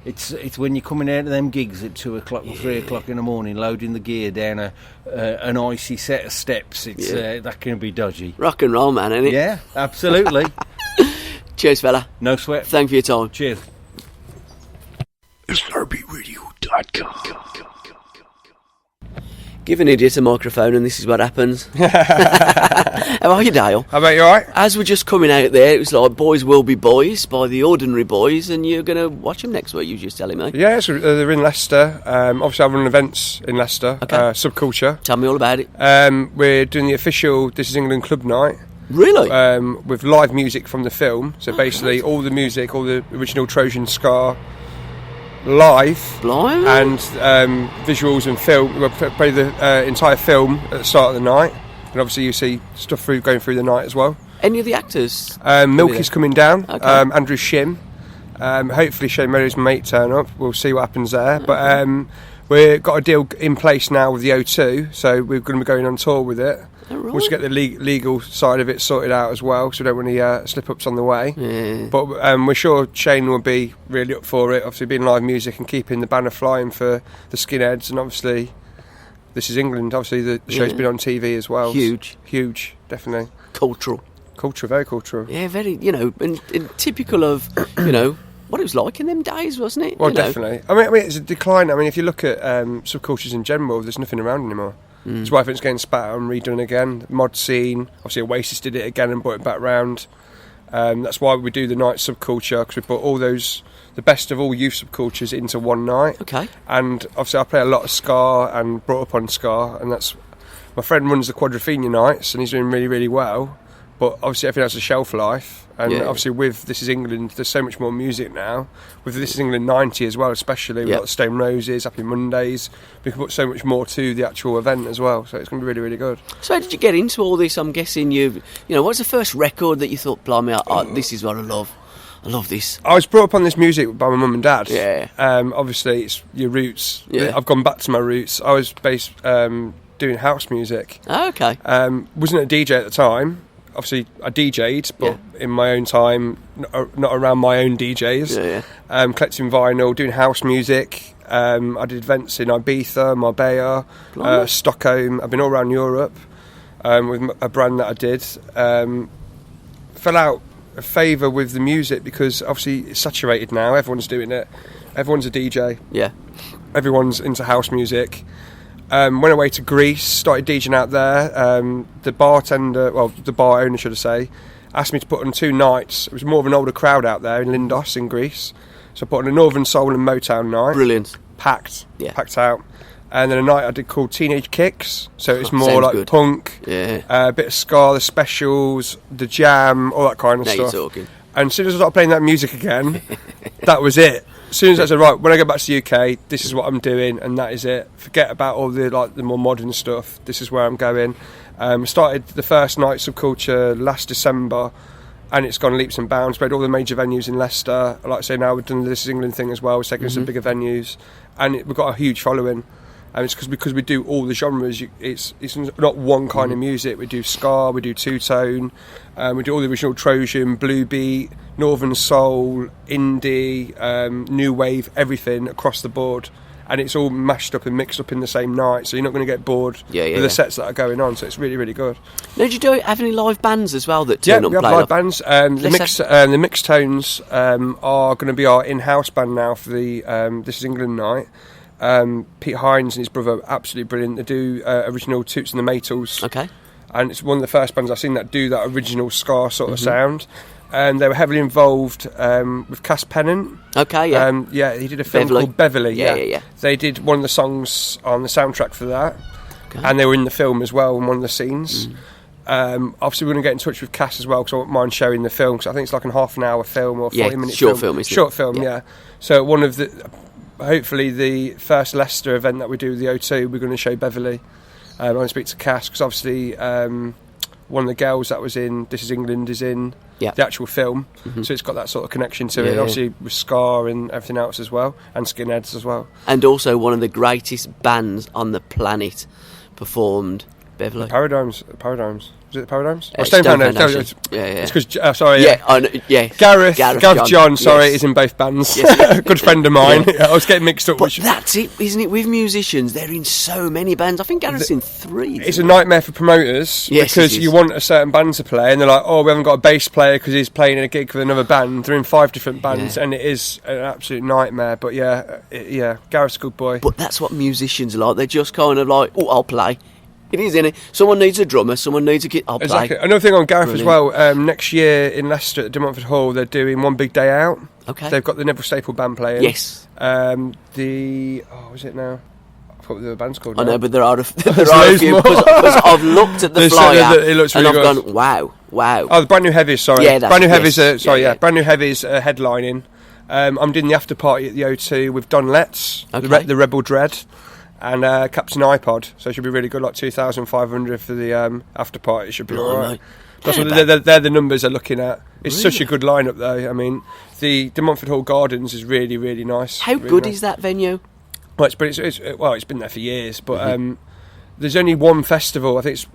It's when you're coming out of them gigs at 2 o'clock or 3 o'clock in the morning, loading the gear down an icy set of steps. That can be dodgy. Rock and roll, man, isn't it? Yeah, absolutely. Cheers, fella. No sweat. Thank you for your time. Cheers. SRBRadio.com. Give an idiot a microphone and this is what happens. How are you, Dale? How about you, alright? As we're just coming out there, it was like Boys Will Be Boys by the Ordinary Boys, and you're going to watch them next week, you were just telling me. Yeah, so they're in Leicester. Obviously I run events in Leicester, Subculture. Tell me all about it. We're doing the official This Is England Club Night. Really? With live music from the film. So basically all the music, all the original Trojan Scar live. Blimey. And visuals and film. We'll play the entire film at the start of the night. And obviously you see stuff going through the night as well. Any of the actors? Milky's coming down. Okay. Andrew Shim. Hopefully Shane Meadows' mate turn up. We'll see what happens there. Okay. But we've got a deal in place now with the O2, so we're going to be going on tour with it. Oh, right. We'll just get the legal side of it sorted out as well, so we don't want any slip-ups on the way. Yeah. But we're sure Shane will be really up for it, obviously being live music and keeping the banner flying for the skinheads, and obviously This Is England, obviously the show's been on TV as well. Huge, definitely. Cultural, very cultural. Yeah, very, and typical of, what it was like in them days, wasn't it? Well, definitely. I mean, it's a decline. I mean, if you look at subcultures in general, there's nothing around anymore. That's why everything's getting spat out and redone again. The mod scene, obviously Oasis did it again and brought it back round. That's why we do the night Subculture, because we put all the best of all youth subcultures into one night. Okay. And obviously I play a lot of ska and brought up on ska, and that's my friend runs the Quadrophenia nights and he's doing really, really well. But obviously everything has a shelf life, and obviously with This Is England there's so much more music now. With This Is England 90 as well, especially we've got Stone Roses, Happy Mondays. We can put so much more to the actual event as well, so it's going to be really, really good. So how did you get into all this? I'm guessing what's the first record that you thought, blimey, this is what I love this? I was brought up on this music by my mum and dad. Yeah. Obviously it's your roots. Yeah. I've gone back to my roots. I was based doing house music. Oh, okay. Wasn't a DJ at the time. Obviously I DJ'd, but in my own time, not around my own DJs. Yeah. Collecting vinyl, doing house music, I did events in Ibiza, Marbella, Stockholm. I've been all around Europe with a brand that I did. Fell out of favour with the music because obviously it's saturated now. Everyone's doing it. Everyone's a DJ. Yeah. Everyone's into house music. Went away to Greece, started DJing out there. The bar owner, should I say, asked me to put on 2 nights. It was more of an older crowd out there in Lindos in Greece. So I put on a Northern Soul and Motown night. Brilliant. Packed out. And then a night I did called Teenage Kicks. So it's more like good. Punk, a bit of ska, the Specials, the Jam, all that kind of stuff. You're talking. And as soon as I started playing that music again, that was it. As soon as I said, right, when I go back to the UK, this is what I'm doing, and that is it. Forget about all the more modern stuff. This is where I'm going. Started the first Night Subculture last December, and it's gone leaps and bounds. Played all the major venues in Leicester. Like I say, now we've done the This Is England thing as well. We're taking some bigger venues, and we've got a huge following. And it's because we do all the genres. It's not one kind of music. We do ska, we do two-tone, we do all the original Trojan, Blue Beat, Northern Soul, Indie, New Wave, everything across the board. And it's all mashed up and mixed up in the same night, so you're not going to get bored with the sets that are going on. So it's really, really good. Now, do you have any live bands as well that turn up and play? Yeah, we have live bands. The Mixed Tones are going to be our in-house band now for the This Is England night. Pete Hines and his brother, absolutely brilliant. They do original Toots and the Maytals. Okay. And it's one of the first bands I've seen that do that original ska sort of sound. And they were heavily involved with Cass Pennant. Okay, yeah. He did a film called Beverly. Yeah. They did one of the songs on the soundtrack for that. Okay. And they were in the film as well in one of the scenes. Obviously, we're going to get in touch with Cass as well because I wouldn't mind showing the film because I think it's like a half an hour film or 40-minute short film. Short film, yeah. So one of the... Hopefully the first Leicester event that we do with the O2, we're going to show Beverly. I'm going to speak to Cass because obviously one of the girls that was in This Is England is in the actual film, so it's got that sort of connection to it. Obviously with Scar and everything else as well, and Skinheads as well. And also one of the greatest bands on the planet performed Beverly. Paradigms. Was it the Paradigms? Stone Foundation. It's because sorry. Gareth John. Is in both bands. Good friend of mine. I was getting mixed up. But that's it, isn't it? With musicians, they're in so many bands. I think Gareth's in 3. It's a nightmare for promoters because you want a certain band to play, and they're like, "Oh, we haven't got a bass player because he's playing in a gig with another band." They're in 5 different bands, and it is an absolute nightmare. But Gareth's a good boy. But that's what musicians are like. They're just kind of like, "Oh, I'll play." It is, isn't it? Someone needs a drummer, someone needs a kit. I'll play. Another thing on Gareth as well, next year in Leicester at De Montfort Hall, they're doing One Big Day Out. Okay. They've got the Neville Staple band playing. Yes. Is it now? I forgot what the band's called now. I know, but there are a few, because I've looked at the flyer it looks really and good. I've gone, wow. Oh, the Brand New Heavies, sorry. Yeah, Brand New Heavies, Brand New Heavies headlining. I'm doing the after party at the O2 with Don Letts, the Rebel Dread. And Captain iPod, so it should be really good, like 2,500 for the after party. It should be alright. They're the numbers they're looking at. It's such a good lineup, though. I mean, the De Montfort Hall Gardens is really, really nice. How really good nice. Is that venue? Well, it's been there for years, but there's only one festival. I think it's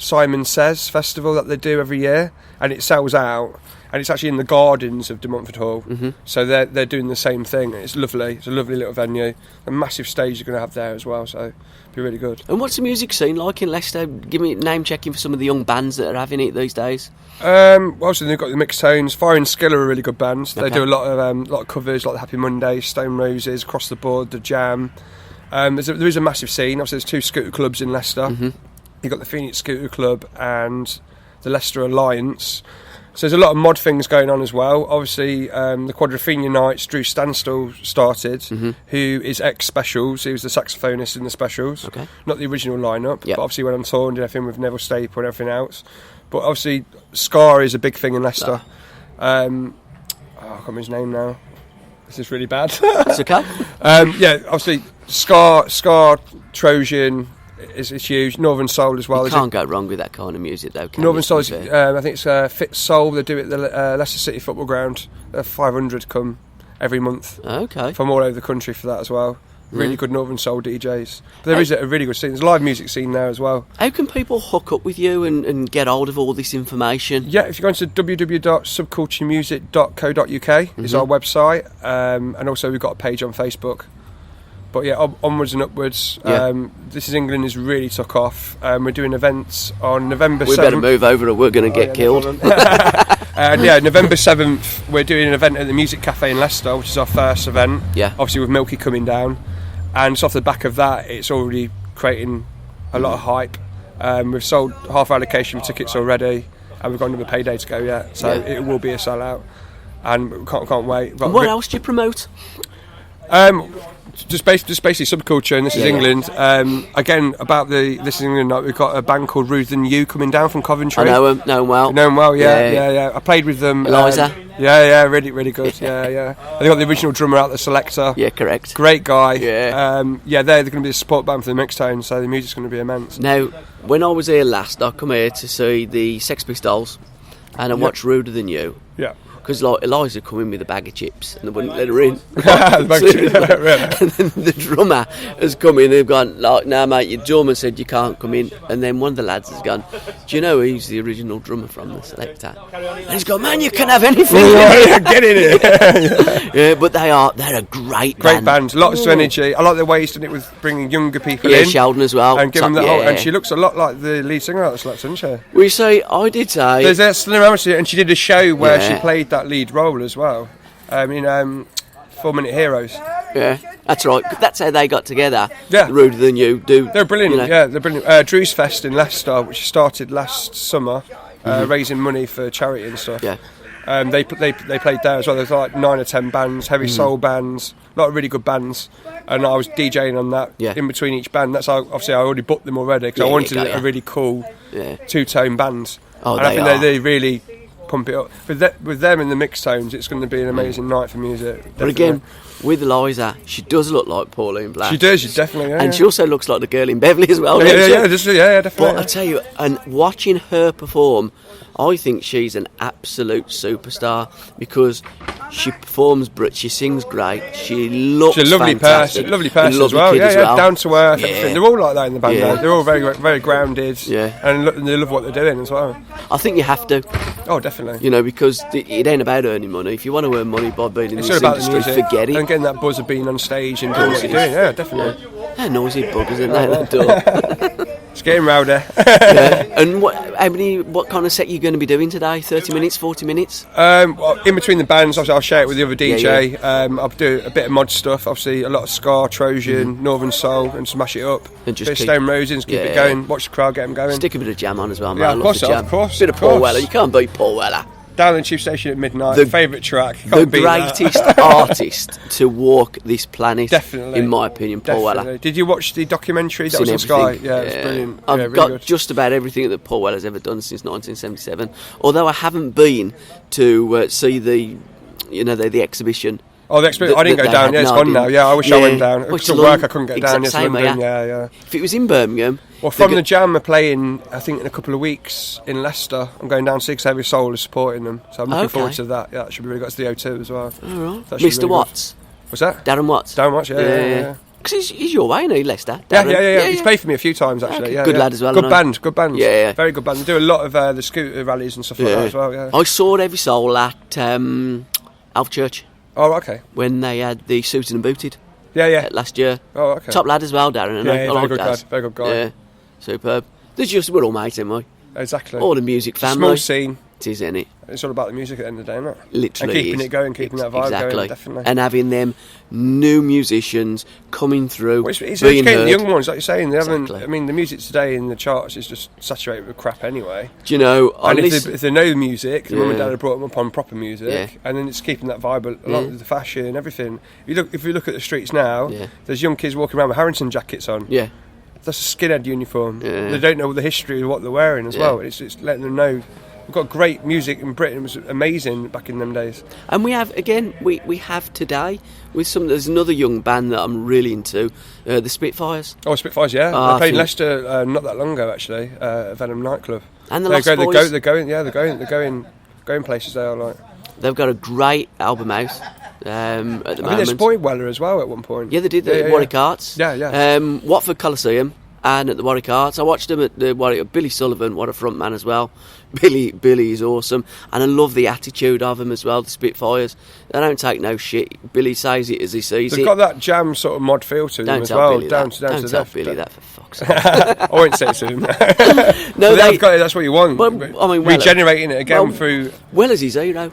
Simon Says Festival that they do every year, and it sells out. And it's actually in the gardens of De Montfort Hall, so they're doing the same thing. It's lovely. It's a lovely little venue. A massive stage you're going to have there as well, so it'll be really good. And what's the music scene like in Leicester? Give me name checking for some of the young bands that are having it these days. So they've got the Mixed Tones. Fire and Skill are a really good band. They do a lot of covers, like the Happy Mondays, Stone Roses, Across the Board, the Jam. There is a massive scene. Obviously, there's 2 scooter clubs in Leicester. You've got the Phoenix Scooter Club and the Leicester Alliance. So there's a lot of mod things going on as well. Obviously, the Quadrophenia Nights, Drew Standstill started, who is ex-Specials. He was the saxophonist in the Specials. Okay. Not the original lineup, but obviously went on tour and did everything with Neville Staple and everything else. But obviously, Scar is a big thing in Leicester. I can't remember his name now. This is really bad. It's okay. Obviously, Scar, Trojan... It's huge. Northern Soul as well. You can't go wrong with that kind of music, though. Northern Soul, I think it's Fit Soul. They do it at the Leicester City Football Ground. 500 come every month. Okay. From all over the country for that as well. Really good Northern Soul DJs. But there is a really good scene. There's a live music scene there as well. How can people hook up with you and get hold of all this information? Yeah, if you go into www.subculturemusic.co.uk is our website. And also we've got a page on Facebook. But yeah, onwards and upwards. This is England has really took off. We're doing events on November 7th. We better move over or we're going to get killed. November 7th, we're doing an event at the Music Cafe in Leicester, which is our first event. Yeah. Obviously with Milky coming down. And so off the back of that, it's already creating a lot of hype. We've sold half our allocation of tickets already, and we've got another payday to go yet. So it will be a sellout. And we can't wait. What else do you promote? Just basically subculture, and this is England. Again, about this is England night, we've got a band called Rude Than You coming down from Coventry. I know them well. You know them well, yeah. I played with them. Eliza. Really good. Yeah. They got the original drummer out, the Selector. Yeah, correct. Great guy. Yeah. They're going to be the support band for the Mixtone, so the music's going to be immense. Now, when I was here last, I come here to see the Sex Pistols, and I watched Ruder Than You. Yeah. Because like Eliza come in with a bag of chips and they wouldn't let her in. The bag of chips, really? And then the drummer has come in and gone, like, "No, mate, your drummer said you can't come in." And then one of the lads has gone, "Do you know he's the original drummer from the Selector?" And he's gone, "Man, you can have anything." Get in here. Yeah, but they're a great band. Lots of energy. I like the way he's done it with bringing younger people in. Yeah, Sheldon as well. And giving them the whole. And she looks a lot like the lead singer of the Selector, doesn't she? We say, I did say. There's a similarity, and she did a show where she played that lead role as well. In 4 Minute Heroes. Yeah, that's right. That's how they got together. Yeah. Ruder Than You do. They're brilliant. You know. Yeah, they're brilliant. Drew's Fest in Leicester, which started last summer, raising money for charity and stuff. Yeah. They played there as well. There's like 9 or 10 bands, heavy soul bands, a lot of really good bands, and I was DJing on that in between each band. That's how, obviously I already booked them already because I wanted a really cool two-tone band. Oh, and I think they really pump it up. With them in the mixed tones, it's going to be an amazing night for music. Definitely. But again, with Eliza, she does look like Pauline Black. She does, she definitely. And she also looks like the girl in Beverly as well. Yeah, definitely. But I tell you, and watching her perform, I think she's an absolute superstar because she performs, she sings great. She looks she's a lovely fantastic. Lovely person as well. Yeah, down to earth. Yeah. They're all like that in the band. Yeah. They're all very, very grounded. Yeah, and they love what they're doing as well. I think you have to. Oh, definitely. You know, because it ain't about earning money. If you want to earn money by being in this industry, forget it. And getting that buzz of being on stage and doing what you're doing. Yeah, definitely. They're noisy buggers, aren't they? At the door. It's getting rowdy. And what kind of set are you going to be doing today? 30 minutes, 40 minutes? Well, in between the bands, obviously I'll share it with the other DJ. I'll do a bit of mod stuff, obviously a lot of ska, Trojan, Northern Soul, and smash it up. And just bit of Stone Roses, keep it going, watch the crowd, get them going. Stick a bit of jam on as well, man. Yeah, I love the jam. Of course. Bit of Paul Weller, you can't beat Paul Weller. Down in the tube station at midnight, favourite track. The greatest artist to walk this planet, definitely, in my opinion, Paul Weller. Did you watch the documentary that was on Sky? Yeah, it was brilliant. I've really got good. just about everything that Paul Weller's ever done since 1977. Although I haven't been to see the exhibition. Oh, the exhibition! I didn't go down. Yeah, it's gone now. Yeah, I wish I went down. Because of work, I couldn't get down. Yes, London. Yeah. If it was in Birmingham. Well, from the Jam are playing, I think, in a couple of weeks in Leicester. I'm going down to see because Heavy Soul is supporting them. So I'm looking forward to that. Yeah, that should be really good. It's the O2 as well. All right. Mr. Really Watts. What's that? Darren Watts. Darren Watts, yeah. Because he's your way, isn't he, Leicester? Yeah. He's played for me a few times, actually. Okay. Yeah, good lad as well. Good band. Yeah. Very good band. They do a lot of the scooter rallies and stuff like that as well, yeah. I saw Heavy Soul at Alf Church. Oh, okay. When they had the Suited and Booted. Yeah. Last year. Oh, okay. Top lad as well, Darren. Very good guy. Yeah, superb. We're all mates, aren't we? Exactly. All the music family. Small scene. It is, isn't it? It's all about the music at the end of the day, isn't it? Literally. And keeping it going, keeping that vibe going, definitely. And having them new musicians coming through. Well, it's educating the young ones, like you're saying. They haven't. Exactly. I mean, the music today in the charts is just saturated with crap anyway. Do you know? And if they know the music, the mum and dad have brought them up on proper music, and then it's keeping that vibe along with the fashion and everything. If you look at the streets now, there's young kids walking around with Harrington jackets on. Yeah. That's a skinhead uniform. Yeah. They don't know the history of what they're wearing as well. It's letting them know. We've got great music in Britain. It was amazing back in them days. And we have, again, we have today with there's another young band that I'm really into, the Spitfires. Oh, Spitfires, yeah. They played in Leicester not that long ago, actually, at Venom nightclub. And the Lost Boys. They're going places they are like. They've got a great album out at the moment. I think they spoiled Weller as well at one point. Yeah, they did. Warwick Arts. Yeah. Watford Coliseum. and at the Warwick Arts. I watched them at the Warwick. Billy Sullivan, what a front man as well. Billy is awesome, and I love the attitude of him as well. The Spitfires, they don't take no shit. Billy says it as he sees it. They've got that jam sort of mod feel to them as well. Don't tell Billy that, for fuck's sake. I won't say it to him. No, they've got it. That's what you want. Well, I mean, regenerating it again through. Well as his hero,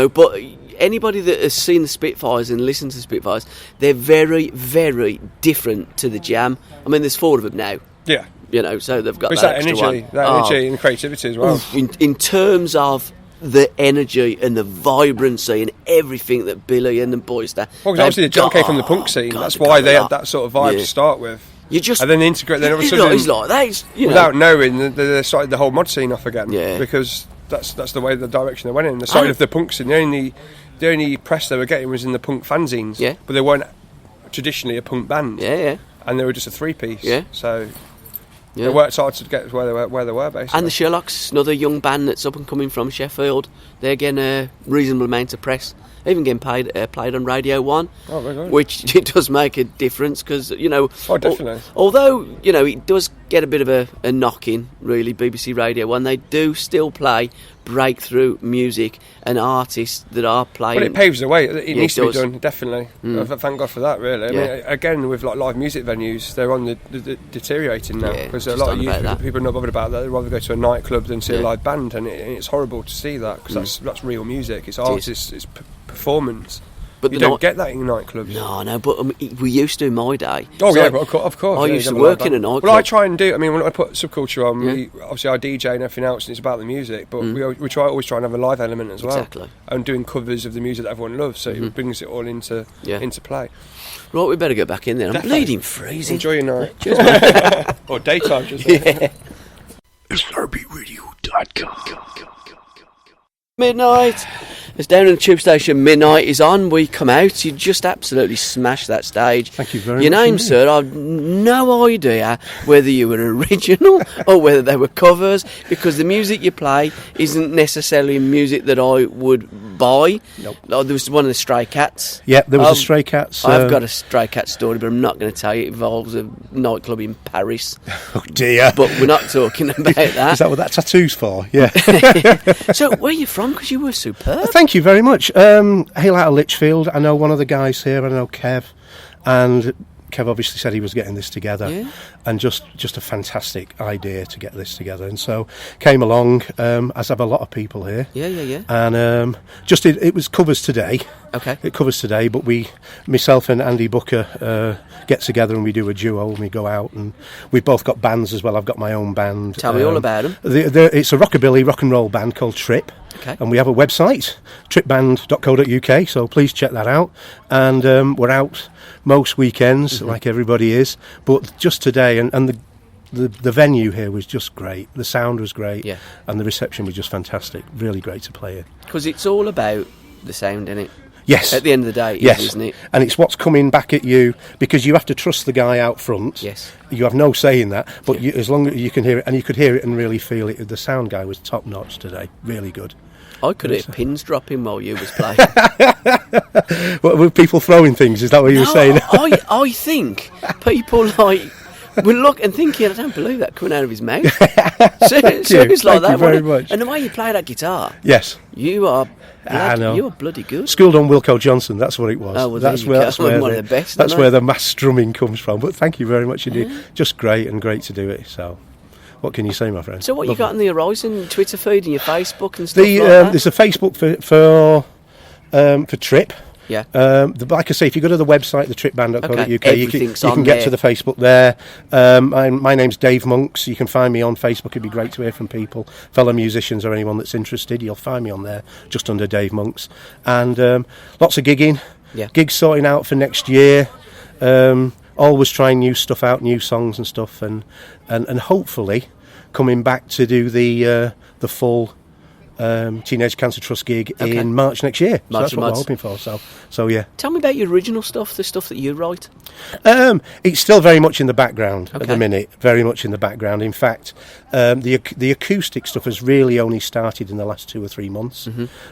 but anybody that has seen the Spitfires and listened to the Spitfires, they're very, very different to the jam. I mean, there's 4 of them now. Yeah. So they've got that extra energy, energy and creativity as well. In terms of the energy and the vibrancy and everything that Billy and the boys there. Well, because obviously the jam came from the punk scene. That's why they had that sort of vibe to start with. And then integrate. Then all of a sudden, it's like that. Without knowing, they started the whole mod scene off again. Yeah. Because that's the way, the direction they went in. The side of the punk scene. The only press they were getting was in the punk fanzines. Yeah. But they weren't traditionally a punk band. Yeah. And they were just a 3-piece. Yeah. So. Yeah. They worked hard to get where they were basically. And the Sherlocks, another young band that's up and coming from Sheffield. They're getting a reasonable amount of press. Even getting played on Radio 1, which it does make a difference because, Oh, definitely. Although, it does get a bit of a knock in, really, BBC Radio 1, they do still play breakthrough music and artists that are playing. Well, it paves the way. It needs to be done, definitely. Thank God for that, really. I mean, again, with like live music venues, they're on the deteriorating now because a lot of people are not bothered about that. They'd rather go to a nightclub than see a live band, and it's horrible to see that because that's real music. It's artists, it's performance. But you don't get that in nightclubs. No, but we used to in my day. Oh, yeah, of course. I used to work in a nightclub. Well, I try and do. I mean, when I put Subculture on, obviously I DJ and everything else, and it's about the music. But we always try and have a live element as well. Exactly. And doing covers of the music that everyone loves, so it brings it all into play. Right, we better get back in there. I'm bleeding freezing. Enjoy your night. Cheers, mate. Or daytime, just yeah. SRBRadio.com. Midnight. It's down in the tube station. Midnight is on. We come out. You just absolutely smash that stage. Thank you very much. Your name, sir, I've no idea whether you were original or whether they were covers, because the music you play isn't necessarily music that I would buy. Nope. Oh, there was one of the Stray Cats. Yeah, there was a Stray Cats. I've got a Stray Cat story, but I'm not going to tell you. It involves a nightclub in Paris. Oh dear. But we're not talking about that. Is that what that tattoo's for? Yeah. So where are you from? Because you were superb. Thank you very much. Hail out of Lichfield. I know one of the guys here. I know Kev, and Kev obviously said he was getting this together, and just a fantastic idea to get this together. And so came along, as have a lot of people here. Yeah. And it was covers today. Okay. It covers today, but myself and Andy Booker get together and we do a duo and we go out, and we've both got bands as well. I've got my own band. Tell me all about them. It's a rockabilly rock and roll band called Trip. Okay. And we have a website, tripband.co.uk, so please check that out. And we're out most weekends, like everybody is, but just today, and the venue here was just great. The sound was great, and the reception was just fantastic. Really great to play here. Because it's all about the sound, isn't it? Yes. At the end of the day, isn't it? And it's what's coming back at you, because you have to trust the guy out front. Yes. You have no say in that, but as long as you can hear it, and you could hear it and really feel it, the sound guy was top notch today. Really good. I could hear pins dropping while you was playing. What, were people throwing things? Is that what you were saying? I think people will look and thinking, I don't believe that coming out of his mouth. Seriously, like that. Thank you very much. And the way you play that guitar, yes, you are. I know. You are bloody good. Schooled on Wilco Johnson, that's what it was. Oh, well, that's one where of the best. That's where the mass drumming comes from. But thank you very much indeed. Just great to do it. So, what can you say, my friend? So, what you got on the horizon? Twitter feed and your Facebook and stuff like that? There's a Facebook for Trip. Yeah. Like I say, if you go to the website, thetripband.co.uk, you can get there. to the Facebook there. My name's Dave Monks. You can find me on Facebook. It'd be great to hear from people, fellow musicians or anyone that's interested. You'll find me on there, just under Dave Monks. And lots of gigging. Yeah. Gigs sorting out for next year. Always trying new stuff out, new songs and stuff, and hopefully coming back to do the full Teenage Cancer Trust gig in March next year. So that's what we're hoping for. So yeah. Tell me about your original stuff, the stuff that you write. It's still very much in the background at the minute. Very much in the background. In fact, the acoustic stuff has really only started in the last 2 or 3 months,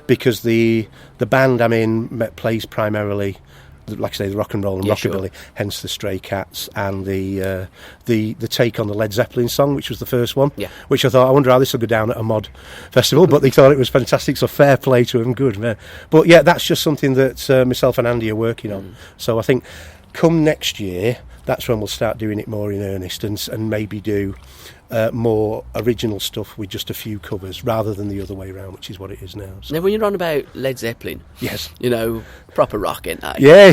because the band I'm in plays primarily like I say, the rock and roll and rockabilly, hence the Stray Cats and the take on the Led Zeppelin song, which was the first one, which I thought, I wonder how this will go down at a mod festival, but they thought it was fantastic, so fair play to them, good, man. But yeah, that's just something that myself and Andy are working on. So I think come next year, that's when we'll start doing it more in earnest and maybe do more original stuff with just a few covers rather than the other way around, which is what it is now. So. Now, when you're on about Led Zeppelin, yes, you know, proper rock, ain't they? Yeah.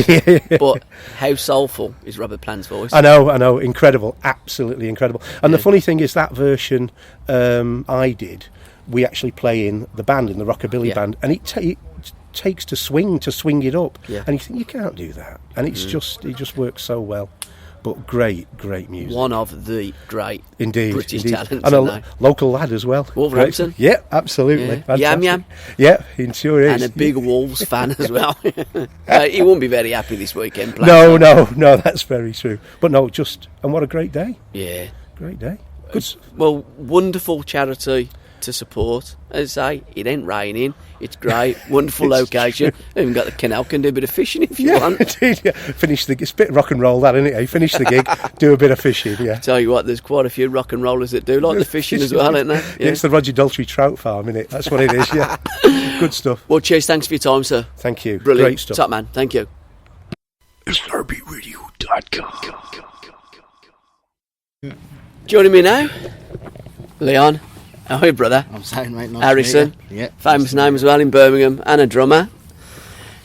But how soulful is Robert Plant's voice? I know, incredible, absolutely incredible. And the funny thing is that version I did, we actually play in the band, in the rockabilly band, and it takes to swing it up, and you think you can't do that, and it just works so well. But great music. One of the great British talents. And a local lad as well. Wolverhampton? Yeah, absolutely. Yeah. Yam. Yeah, he sure is. And a big Wolves fan as well. He won't be very happy this weekend. No, that's very true. But no, and what a great day. Yeah. Great day. Good. Well, wonderful charity to support. As I say, it ain't raining. It's great, wonderful location. Even got the canal, can do a bit of fishing if you want. Indeed, yeah. Finish it's a bit rock and roll, that, isn't it? Finish the gig, do a bit of fishing. Yeah. Tell you what, there's quite a few rock and rollers that do like the fishing as well, isn't there? Yeah. It's the Roger Daltrey trout farm, isn't it? That's what it is. Yeah. Good stuff. Well, cheers. Thanks for your time, sir. Thank you. Brilliant. Great stuff. Top man. Thank you. SRBRadio.com. Joining me now, Leon. Hi, brother. I'm saying, mate. Nice Harrison. Yeah. Famous name as well in Birmingham, and a drummer.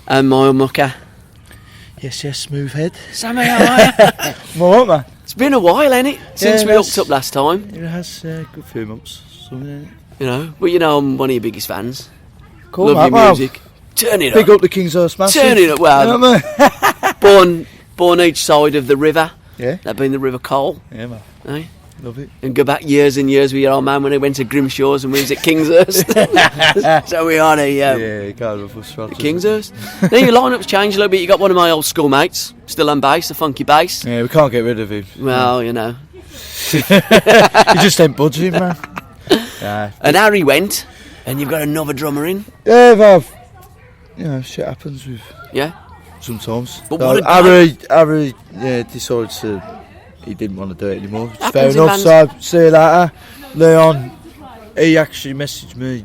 And my mucker. Yes, smooth head. Sammy, how are you? More, man. It's been a while, ain't it? Since we hooked up last time. It has a good few months. You know, but you know, I'm one of your biggest fans. Cool, love your music. Turn it up. Big up the Kingshurst massive. Turn it up. Well, you know what I mean? born each side of the river. Yeah. That being the River Cole. Yeah, man. Eh? Love it. And go back years and years with your old man when he went to Grimshaws and we was at Kingshurst. So we are you can't love us. Kingshurst. Now your lineup's changed a little bit. You got one of my old schoolmates still on bass, a funky bass. Yeah, we can't get rid of him. Well, you know. He just ain't budging, man. Yeah. And Harry went, and you've got another drummer in. Yeah, well, you know, shit happens with. Yeah. Sometimes. But what Harry decided he didn't want to do it anymore. It's fair Happens enough, so see you later. Leon, he actually messaged me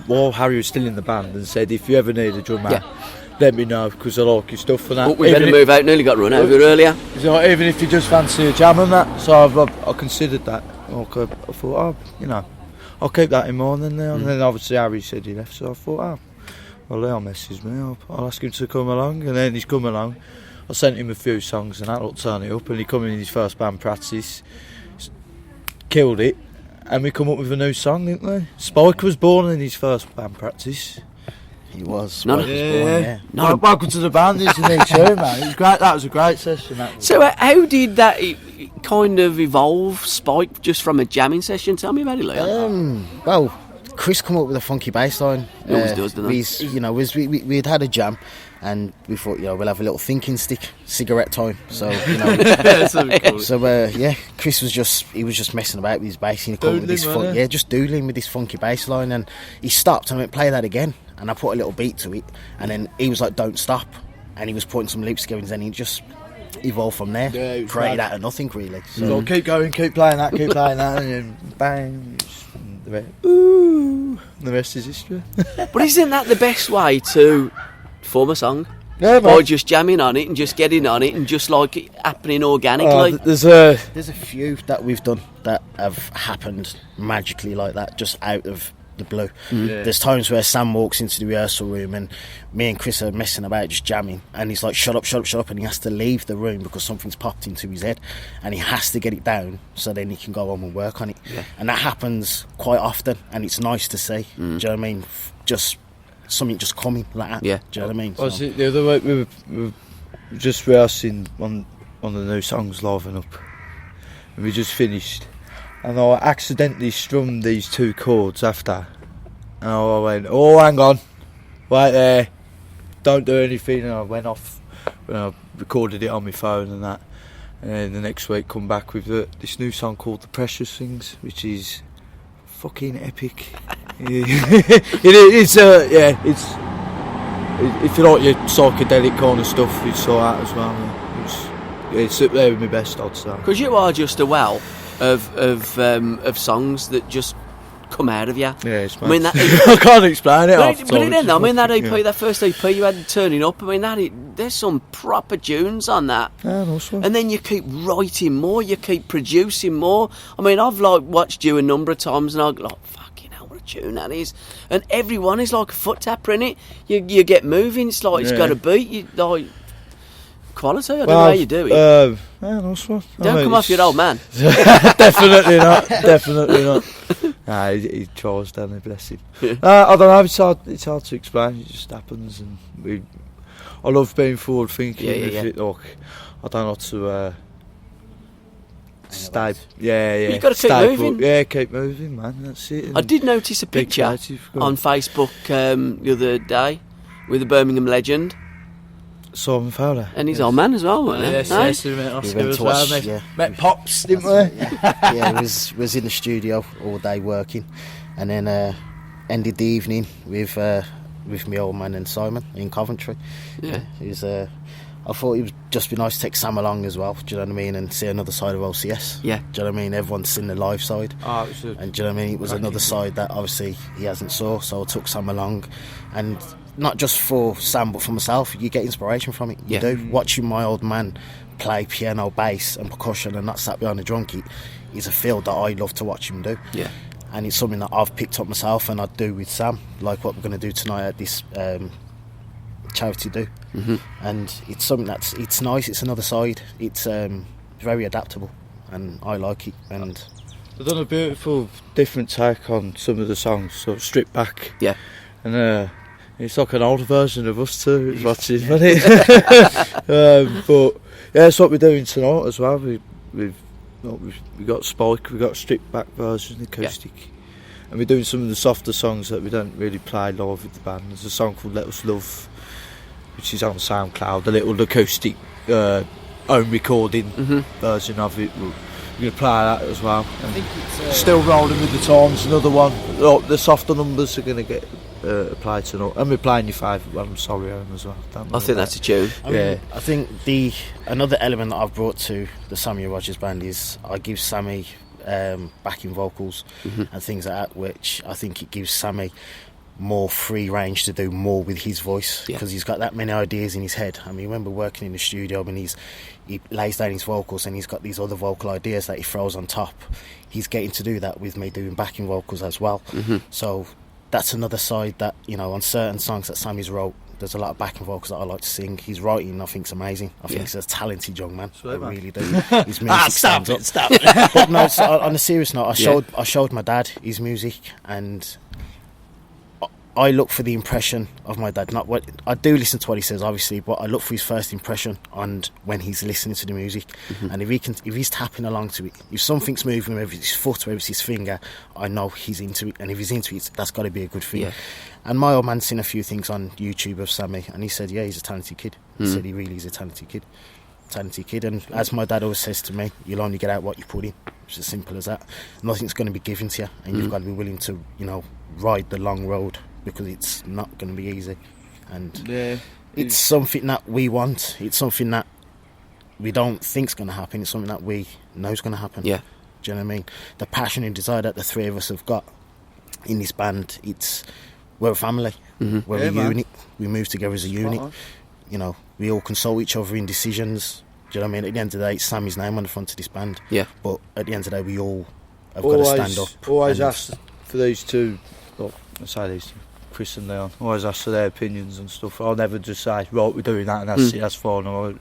while Harry was still in the band and said, if you ever need a drummer, let me know, because I like your stuff and that. But we better move out, nearly got run over earlier. So even if you just fancy a jam and that, so I considered that. I thought, I'll keep that in mind then, Leon. And then obviously Harry said he left, so I thought, well, Leon messaged me, I'll ask him to come along, and then he's come along. I sent him a few songs and that'll turn it up, and he come in his first band practice, killed it, and we come up with a new song, didn't we? Spike was born in his first band practice. He was. Welcome to the band, isn't he, too, man? It was great. That was a great session. So how did that kind of evolve, Spike, just from a jamming session? Tell me about it, Leon. Well, Chris come up with a funky bass line. He always does, doesn't he? We'd had a jam, and we thought, we'll have a little thinking stick, cigarette time. So, Chris was just messing about with his bass, and he come up with this just doodling with this funky bass line, and he stopped and went, play that again, and I put a little beat to it, and then he was like, don't stop, and he was putting some loops together, and then he just evolved from there, created out of nothing, really. So keep going, keep playing that, and then bang. Ooh, the rest is history. But isn't that the best way to form a song? Yeah, by just jamming on it and just getting on it and just like it happening organically. There's a few that we've done that have happened magically like that, just out of the blue. There's times where Sam walks into the rehearsal room and me and Chris are messing about just jamming, and he's like, shut up, and he has to leave the room because something's popped into his head and he has to get it down so then he can go on and work on it. And that happens quite often, and it's nice to see. Do you know what I mean? Just something just coming like that. Do you know what I mean? So. The other way we were just rehearsing one of the new songs, Liven Up, and we just finished, and I accidentally strummed these two chords after, and I went, oh, hang on, right there, don't do anything, and I went off when I recorded it on my phone and that, and then the next week come back with this new song called The Precious Things, which is if you like your psychedelic kind of stuff, it's all that as well. It's up there with my best, I'd say. Because you are just a well of songs that just come out of you. Yeah, it's I mean, that I can't explain it. But then, I mean, that EP, that first EP you had, Turning Up, I mean, there's some proper tunes on that. Yeah, no, sure. And then you keep writing more, you keep producing more. I mean, I've like watched you a number of times, and I'm like, fucking hell, what a tune that is. And everyone is like a foot tapper in it. You get moving. It's like it's got a beat. You like quality. I don't know how you do it. Yeah, no, sure. Don't come off your old man. Definitely not. Definitely not. Nah, he tries, doesn't he? Bless him. Yeah. I don't know. It's hard to explain. It just happens, and I love being forward thinking. Yeah. I don't know to stay. Yeah. You got to keep moving. Yeah, keep moving, man. That's it. I did notice a picture on Facebook the other day with the Birmingham legend. Simon Fowler. And his old man as well, wasn't it? Yes, we met Oscar as well. Met Pops, didn't we? Yeah, was in the studio all day working, and then ended the evening with my old man and Simon in Coventry. Yeah. It was, I thought it would just be nice to take Sam along as well, do you know what I mean, and see another side of OCS. Yeah. Do you know what I mean? Everyone's seen the live side. Oh, and do you know what I mean? It was another side that obviously he hasn't saw, so I took Sam along, and not just for Sam but for myself, you get inspiration from it. You do. Watching my old man play piano, bass and percussion and not sat behind a drum kit is a field that I love to watch him do. Yeah. And it's something that I've picked up myself and I do with Sam, like what we're going to do tonight at this charity do. Mm-hmm. And it's something it's nice, it's another side, it's very adaptable and I like it. And they've done a beautiful different take on some of the songs, sort of stripped back. Yeah. And it's like an older version of us too, watching, isn't it? But yeah, that's what we're doing tonight as well. We've got Spike, we've got a stripped back version, acoustic, and we're doing some of the softer songs that we don't really play live with the band. There's a song called Let Us Love, which is on SoundCloud, a little acoustic home recording version of it. We're going to play that as well. I think it's still rolling with the times. Another one. The softer numbers are going to get applied tonight, and we're playing your favourite one, Sorry Home, as well. I think that's a tune. I think another element that I've brought to the Sammy Rogers band is I give Sammy backing vocals and things like that, which I think it gives Sammy more free range to do more with his voice, because he's got that many ideas in his head. I mean, I remember working in the studio when he lays down his vocals and he's got these other vocal ideas that he throws on top. He's getting to do that with me doing backing vocals as well. So that's another side that, you know, on certain songs that Sammy's wrote, there's a lot of backing vocals that I like to sing. His writing, I think, is amazing. I think he's a talented young man. I really do. His music stands up. Stop it. But no, on a serious note, I showed my dad his music, and I look for the impression of my dad. Not what I do listen to what he says, obviously, but I look for his first impression on when he's listening to the music. And if he's tapping along to it, if something's moving, whether it's his foot, whether it's his finger, I know he's into it. And if he's into it, that's got to be a good thing. And my old man's seen a few things on YouTube of Sammy, and he said, yeah, he's a talented kid. He said he really is a talented kid. And as my dad always says to me, you'll only get out what you put in. It's as simple as that. Nothing's going to be given to you, and you've got to be willing to, you know, ride the long road, because it's not going to be easy. And it's something that we want. It's something that we don't think's going to happen. It's something that we know's going to happen. Yeah. Do you know what I mean? The passion and desire that the three of us have got in this band, we're a family. We're a unit. We move together as a unit. You know, we all consult each other in decisions. Do you know what I mean? At the end of the day, it's Sammy's name on the front of this band. Yeah. But at the end of the day, we all have got to stand up. Always ask for these two, well, I say these two, Chris and Leon, always ask for their opinions and stuff. I'll never just say, right, we're doing that and that's it, that's fine. Or, you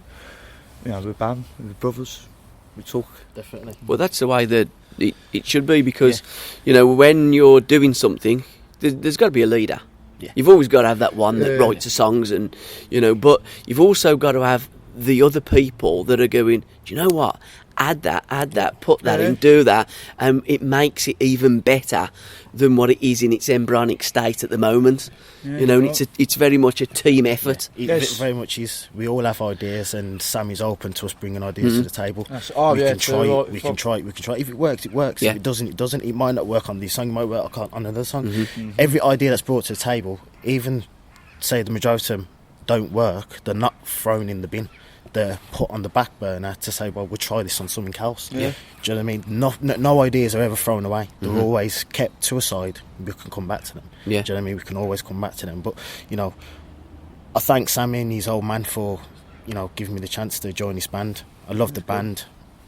know, we're a band, we're brothers, we talk. Definitely. Well, that's the way that it should be, because, you know, when you're doing something, there's got to be a leader. Yeah. You've always got to have that one that writes the songs, and, you know, but you've also got to have the other people that are going, do you know what? Add that, put that in, do that, and it makes it even better than what it is in its embryonic state at the moment. You know, and it's very much a team effort. It very much is. We all have ideas, and Sammy's open to us bringing ideas to the table. We can try it. If it works, it works. If it doesn't, it doesn't. It might not work on this song, it might work on another song. Every idea that's brought to the table, even say the majority of them don't work, they're not thrown in the bin. They're put on the back burner to say, well, we'll try this on something else. Yeah. Do you know what I mean? No ideas are ever thrown away. They're always kept to a side. We can come back to them. Yeah. Do you know what I mean? We can always come back to them. But, you know, I thank Sammy and his old man for, you know, giving me the chance to join his band. I love the band,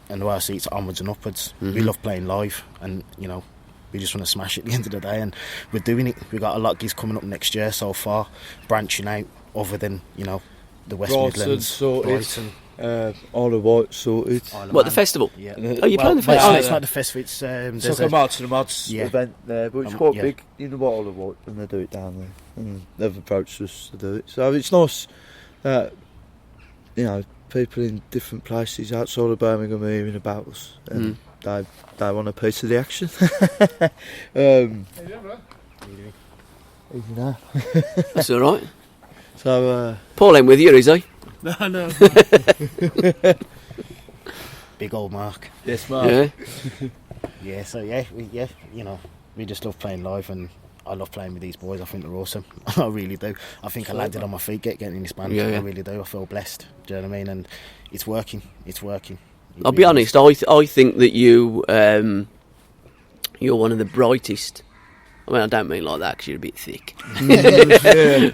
and the way I see it's onwards and upwards. We love playing live, and, you know, we just want to smash it at the end of the day, and we're doing it. We've got a lot of gigs coming up next year so far, branching out other than, you know, the West Midlands. Sorted. All the White sorted. What, the festival? Yeah. Oh, you're playing the festival? It's not the festival. It's It's like a March and the Mods Yeah. event there, but it's quite big. You know what, all the White, and they do it down there. And they've approached us to do it. So it's nice that, you know, people in different places outside of Birmingham are hearing about us, and they want a piece of the action. You know. That's all right. So Paul ain't with you, is he? No. big old Mark. yes, Mark. Yeah. Yeah, so you know, we just love playing live, and I love playing with these boys. I think they're awesome. I really do. I think I landed on my feet getting in this band. Yeah. I really do. I feel blessed. Do you know what I mean? And it's working. I'll be honest. I think that you're one of the brightest. I mean, I don't mean like that because you're a bit thick.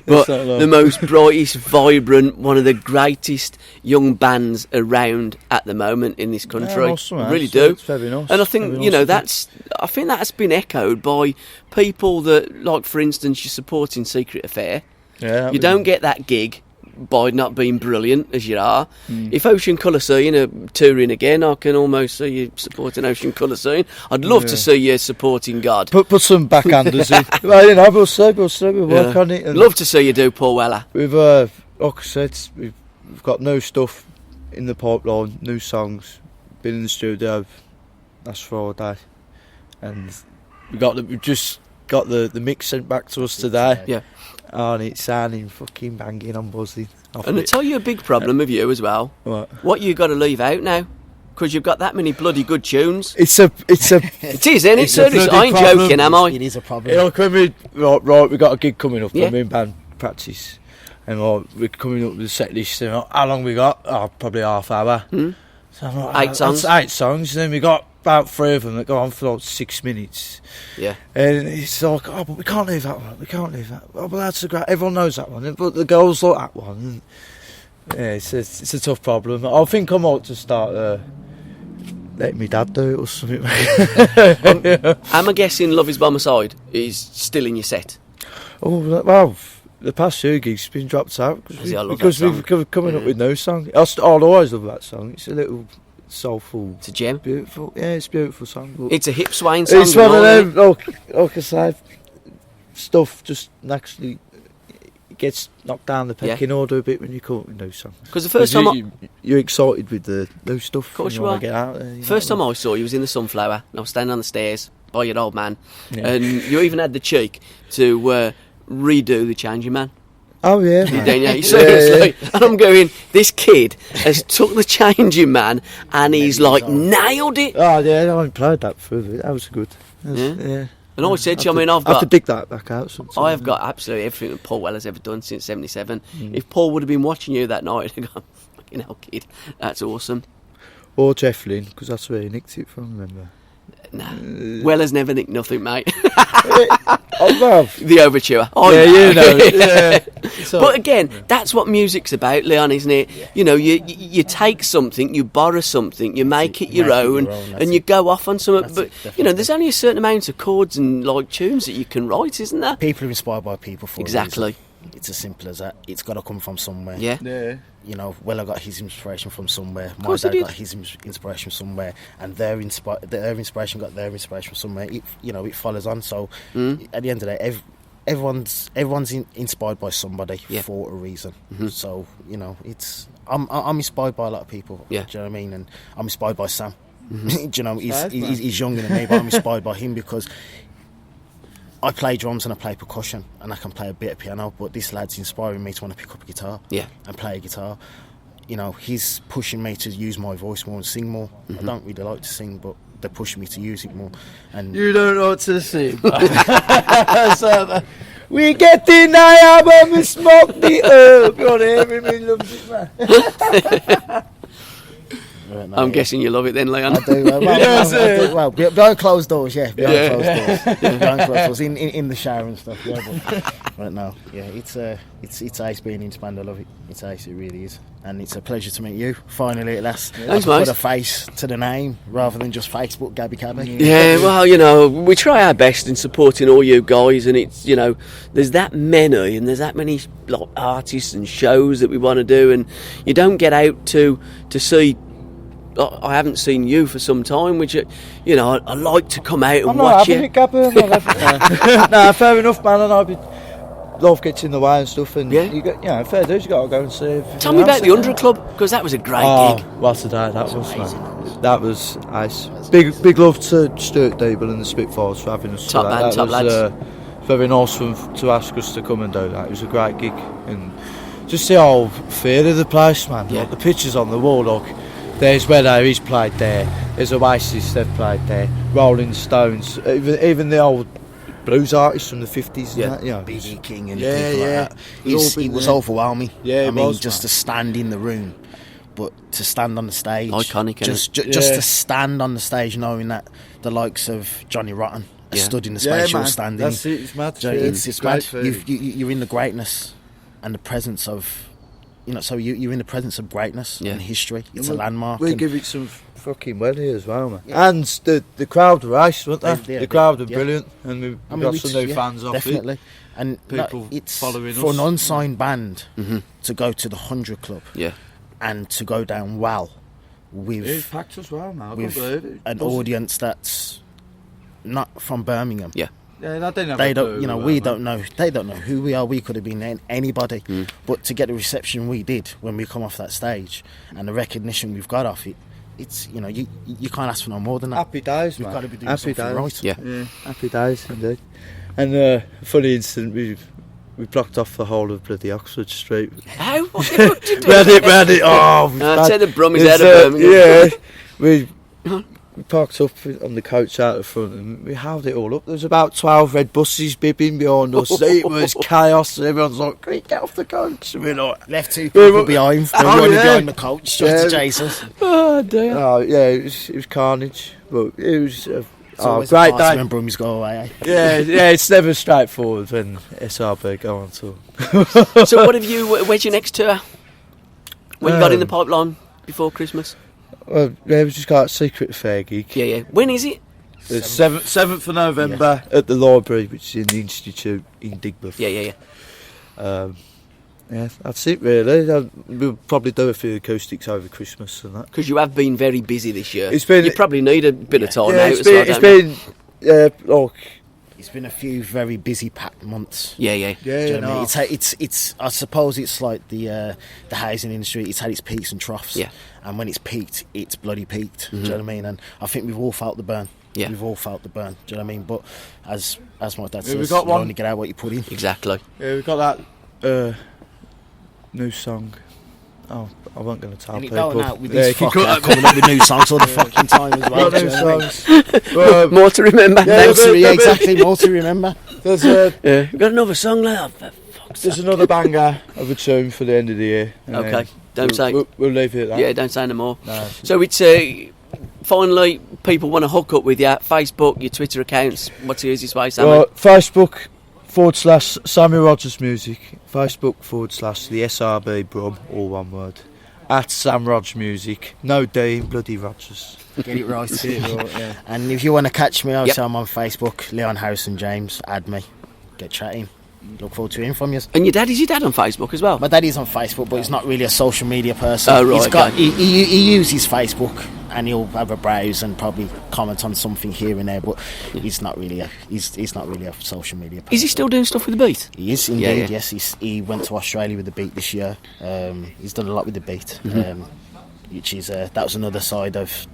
But the most brightest, vibrant, one of the greatest young bands around at the moment in this country. Yeah, awesome, I really do. It's very nice. And I think, you know, I think that's been echoed by people that, like, for instance, you're supporting Secret Affair. Yeah, You don't get that gig by not being brilliant as you are. If Ocean Colour Scene are touring again, I can almost see you supporting Ocean Colour Scene. I'd love to see you supporting God. Put some backhanders in. Well, you know, we'll see, we'll work on it. And Love to see you do Paul Weller. we've, like I said, we've got new stuff in the pipeline, new songs. Been in the studio last Friday, and we've just got the mix sent back to us today. Yeah. And it's sounding fucking banging. I'm buzzing. And I tell you a big problem with you as well. What you got to leave out now, because you've got that many bloody good tunes. It is, isn't it? Seriously, I ain't joking, am I? It is a problem. You know, when we got a gig coming up, and me and band practice, and we're coming up with a set list. And how long we got? Oh, probably half hour. So I'm like, 8 songs. That's 8 songs. And then we got about 3 of them that go on for like 6 minutes. Yeah. And it's like, oh, but we can't leave that one. We can't leave that. Oh, but that's a great. Everyone knows that one. But the girls like that one. And yeah, it's a tough problem. I think I might just start letting my dad do it or something. Am I guessing Love Is By My Side is still in your set? Oh well, the past 2 gigs have been dropped out because we've coming up with no song. I'll always love that song. It's a little soulful. It's a gem. Beautiful. Yeah, it's a beautiful song. It's a hip swaying song. It's one of them. Like I say, stuff just naturally gets knocked down the pecking order a bit when you come up with new songs. Because the first time you're excited with the new stuff. Of course you are. Want to get out there. First time I saw you was in the Sunflower. And I was standing on the stairs by your old man, and you even had the cheek to redo the Changing Man. Oh yeah, seriously. Yeah. And I'm going, this kid has took the Changing Man and he's like nailed it. Oh yeah, I haven't played that before. That was good. Yeah. And I said to you, I've to dig that back out sometime. I have got absolutely everything that Paul Weller's ever done since '77. If Paul would have been watching you that night, I'd go, fucking hell, kid, that's awesome. Or Jeff Lynne, because that's where he nicked it from, remember? Nah. Weller's never nicked nothing, mate. The overture. You know. But again, that's what music's about, Leon, isn't it? Yeah. You know, you take something, you borrow something, you make it your own, and you go off on something. But you know, there's only a certain amount of chords and like tunes that you can write, isn't there? People are inspired by people for exactly. It's as simple as that. It's got to come from somewhere. Yeah. You know, Weller got his inspiration from somewhere. My dad got his inspiration somewhere, and their inspiration got their inspiration from somewhere. It follows on. So at the end of the day, everyone's inspired by somebody for a reason. So you know, I'm inspired by a lot of people. Yeah. Do you know what I mean? And I'm inspired by Sam. Do you know, he's younger than me, but I'm inspired by him because I play drums and I play percussion and I can play a bit of piano, but this lad's inspiring me to want to pick up a guitar and play a guitar. You know, he's pushing me to use my voice more and sing more. I don't really like to sing, but they're pushing me to use it more. And you don't know what to sing. We get in the album, we smoke the herb. You want to hear him? He loves it, man. Right, no, I'm guessing you love it then, Leon. I do. Well, behind closed doors, yeah. Behind closed doors, in the shower and stuff. Yeah, but right now, yeah, it's ace being in band. I love it. It's ace, it really is, and it's a pleasure to meet you. Finally, at last, thanks, put a face to the name rather than just Facebook Gabby Cabby. Yeah, well, we try our best in supporting all you guys, and it's there's that many and there's that many artists and shows that we want to do, and you don't get out to see. I haven't seen you for some time, which I like to come out and watch you. No, fair enough, man. And love gets in the way and stuff. And you got, fair dues. You got to go and see. Tell me about the 100 Club, because that was a great gig. What's the day that was, man? That was ice. Big love to Stuart Deeble and the Spitfires for having us. Top man, top lads. Very nice for them to ask us to come and do that. It was a great gig, and just the whole feel of the place, man. Yeah. Like the pictures on the wall, there's where he's played there. There's Oasis, they've played there. Rolling Stones, even the old blues artists from the 50s. Yeah, and that, B.B. King and people like that. It was overwhelming. Yeah, I mean, just to stand in the room, but to stand on the stage, iconic. Just to stand on the stage, knowing that the likes of Johnny Rotten stood in the space you're standing. That's it. It's mad. It's mad. You're in the greatness and the presence of. So you're in the presence of greatness and history. It's a landmark. We give it some fucking well here as well, man. Yeah. And the crowd were nice, weren't they? The crowd were brilliant, and we got some new fans off definitely. It. And people it's following for us. an unsigned band to go to the 100 Club, and to go down well with packed as well, man. With an audience that's not from Birmingham. Yeah, they don't. We don't know. They don't know who we are. We could have been anybody, but to get the reception we did when we come off that stage and the recognition we've got off it, it's you can't ask for no more than that. Happy days, We've man. got to be doing Happy something days. right. Yeah, happy days indeed. And funny incident, we blocked off the whole of bloody Oxford Street. How? What did you do? Read it. I'd say the Brummies out of Birmingham. Yeah, we parked up on the coach out the front and we held it all up. There was about 12 red buses bibbing behind us. It was chaos, and everyone's like, "Can you get off the coach?" And we're like, left two people behind. They were running behind the coach trying to chase us. Oh dear. Oh yeah, it was carnage, but it was great day when Brummies go away. Yeah, it's never straightforward when SRB go on tour. So where's your next tour? When you got in the pipeline before Christmas? Well, we've just got a secret fair gig. Yeah. When is it? The 7th of November at the library, which is in the Institute in Digbeth. Yeah. Yeah, that's it really. We'll probably do a few acoustics over Christmas and that. Because you have been very busy this year. You probably need a bit of time out. It's been a few very busy packed months. Yeah. I mean? It's I suppose it's like the housing industry. It's had its peaks and troughs. Yeah. And when it's peaked, it's bloody peaked. Do you know what I mean? And I think we've all felt the burn. Yeah. We've all felt the burn. Do you know what I mean? But as my dad says, we've got you only get out what you put in. Exactly. Yeah, we've got that new song. Oh, I wasn't going to tell people. Going out with this fucker coming up with new songs all the fucking time as well. New songs. More to remember. Exactly, more to remember. There's we've got another song like that. There's another banger of a tune for the end of the year. Okay, don't say. We'll leave it at that. Yeah, don't say no more. No. So it's finally people want to hook up with you. Facebook, your Twitter accounts. What's the easiest way, Sammy? Facebook.com/Sammy Rogers Music. Facebook.com/the SRB Brum, all one word. At Sam Rog Music. No D, bloody Rogers. Get it right. Yeah. And if you want to catch me, obviously I'm on Facebook, Leon Harrison James. Add me. Get chatting. Look forward to hearing from you. And is your dad on Facebook as well? My dad is on Facebook, but he's not really a social media person. Oh, right. He uses Facebook and he'll have a browse and probably comment on something here and there, but he's not really a social media person. Is he still doing stuff with the Beat? He is indeed. Yes. He went to Australia with the Beat this year. He's done a lot with the Beat. Which is that was another side of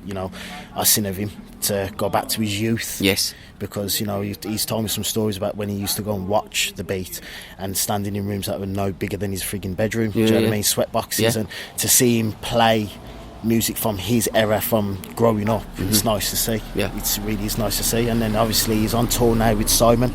us seeing of him to go back to his youth. Yes, because he's told me some stories about when he used to go and watch the Beat and standing in rooms that were no bigger than his frigging bedroom. Do you know what I mean? Sweat boxes, and to see him play music from his era, from growing up, it's nice to see. Yeah, it's nice to see. And then obviously he's on tour now with Simon.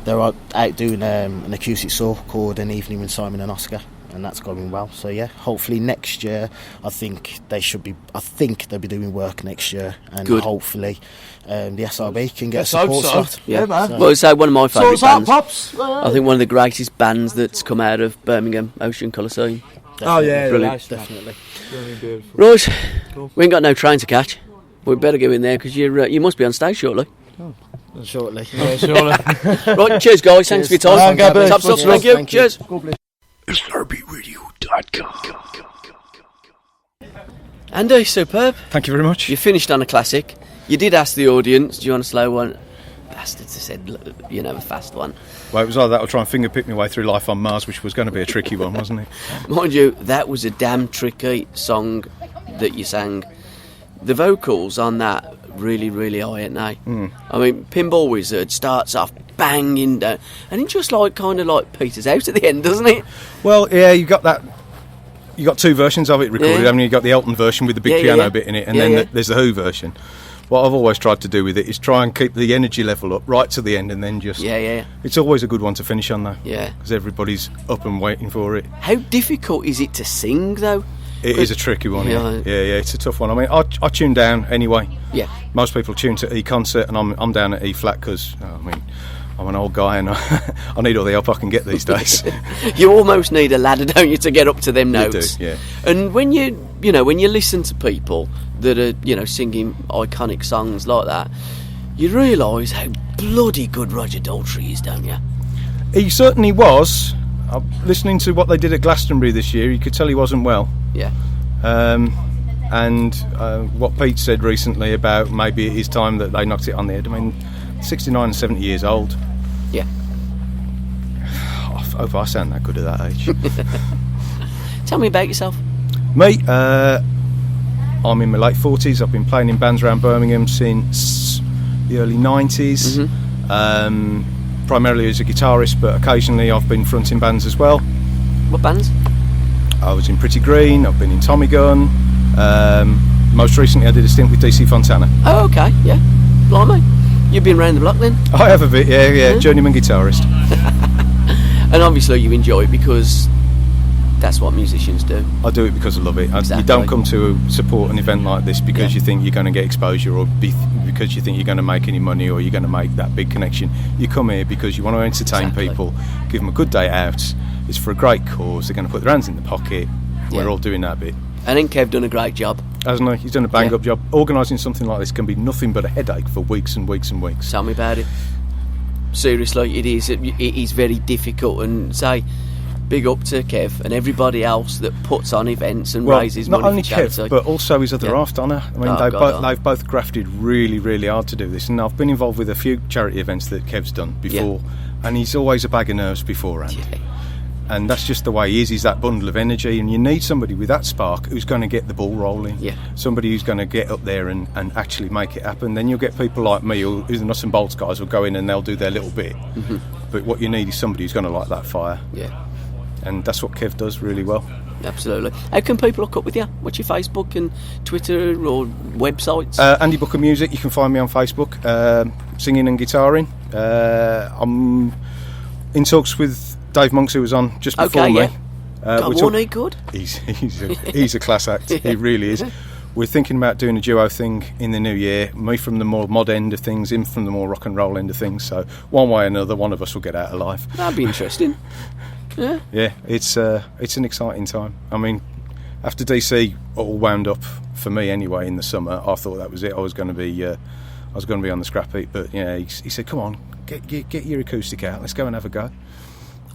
they're out doing an acoustic tour called An Evening with Simon and Oscar, and that's going well. So yeah, hopefully next year I think they'll be doing work next year, and hopefully the SRB can get a support slot. Yeah, man. So, well, it's one of my favourite bands. Pops. I think one of the greatest bands that's come out of Birmingham, Ocean Colour Scene. Oh yeah, brilliant. Nice, definitely. Right, cool. We ain't got no train to catch. We better go in there because you must be on stage shortly. Shortly. Yeah, shortly. Right, cheers guys, thanks for your time. Thank you. Cheers. SRBRadio.com. Andy, superb. Thank you very much. You finished on a classic. You did ask the audience, do you want a slow one? Bastards said, a fast one. Well, it was either that or try and finger pick my way through Life on Mars, which was going to be a tricky one, wasn't it? Mind you, that was a damn tricky song that you sang. The vocals on that really, really high at night. I mean, Pinball Wizard starts off banging down, and it just kind of peters out at the end, doesn't it? Well, yeah, you got that. You got two versions of it recorded. I mean, you got the Elton version with the big piano bit in it, and then there's the Who version. What I've always tried to do with it is try and keep the energy level up right to the end, and then just It's always a good one to finish on, though. Yeah, because everybody's up and waiting for it. How difficult is it to sing, though? It is a tricky one. Yeah, it's a tough one. I mean, I tune down anyway. Yeah, most people tune to E concert, and I'm down at E flat because I'm an old guy and I need all the help I can get these days. You almost need a ladder, don't you, to get up to them notes? You do, yeah. And when you listen to people that are singing iconic songs like that, you realise how bloody good Roger Daltrey is, don't you? He certainly was. Listening to what they did at Glastonbury this year, you could tell he wasn't well. Yeah. And what Pete said recently about maybe it is time that they knocked it on the head. I mean, 69 and 70 years old. Yeah. I hope I sound that good at that age. Tell me about yourself. Me, I'm in my late 40s. I've been playing in bands around Birmingham since the early 90s. Primarily as a guitarist, but occasionally I've been fronting bands as well. What bands? I was in Pretty Green, I've been in Tommy Gun. Most recently I did a stint with DC Fontana. Oh, okay, yeah. Blimey. You've been round the block then? I have a bit, yeah. Journeyman guitarist. And obviously you enjoy it because that's what musicians do. I do it because I love it. Exactly. You don't come to support an event like this because you think you're going to get exposure or because you think you're going to make any money or you're going to make that big connection. You come here because you want to entertain people, give them a good day out. It's for a great cause. They're going to put their hands in the pocket. We're all doing that bit. I think Kev done a great job. Hasn't he? He's done a bang-up job. Organising something like this can be nothing but a headache for weeks and weeks and weeks. Tell me about it. Seriously, it is. It is very difficult, and big up to Kev and everybody else that puts on events and raises money. Not only for charity. Kev, but also his other half, Donna. I mean, they've both grafted really, really hard to do this, and I've been involved with a few charity events that Kev's done before, and he's always a bag of nerves beforehand. Yeah. And that's just the way he is. He's that bundle of energy, and you need somebody with that spark who's going to get the ball rolling. Yeah. Somebody who's going to get up there and actually make it happen. Then you'll get people like me, who's the nuts and bolts guys, will go in and they'll do their little bit. Mm-hmm. But what you need is somebody who's going to light that fire. Yeah. And that's what Kev does really well. Absolutely. How can people look up with you? What's your Facebook and Twitter or websites? Andy Booker Music. You can find me on Facebook, singing and guitaring. I'm in talks with Dave Monks, who was on just before me. Wasn't he good? He's a class act. He really is. We're thinking about doing a duo thing in the new year. Me from the more mod end of things, him from the more rock and roll end of things. So one way or another, one of us will get out alive. That'd be interesting. Yeah. Yeah, it's an exciting time. I mean, after DC all wound up for me anyway in the summer, I thought that was it. I was going to be on the scrap heap, but he said, "Come on, get your acoustic out. Let's go and have a go."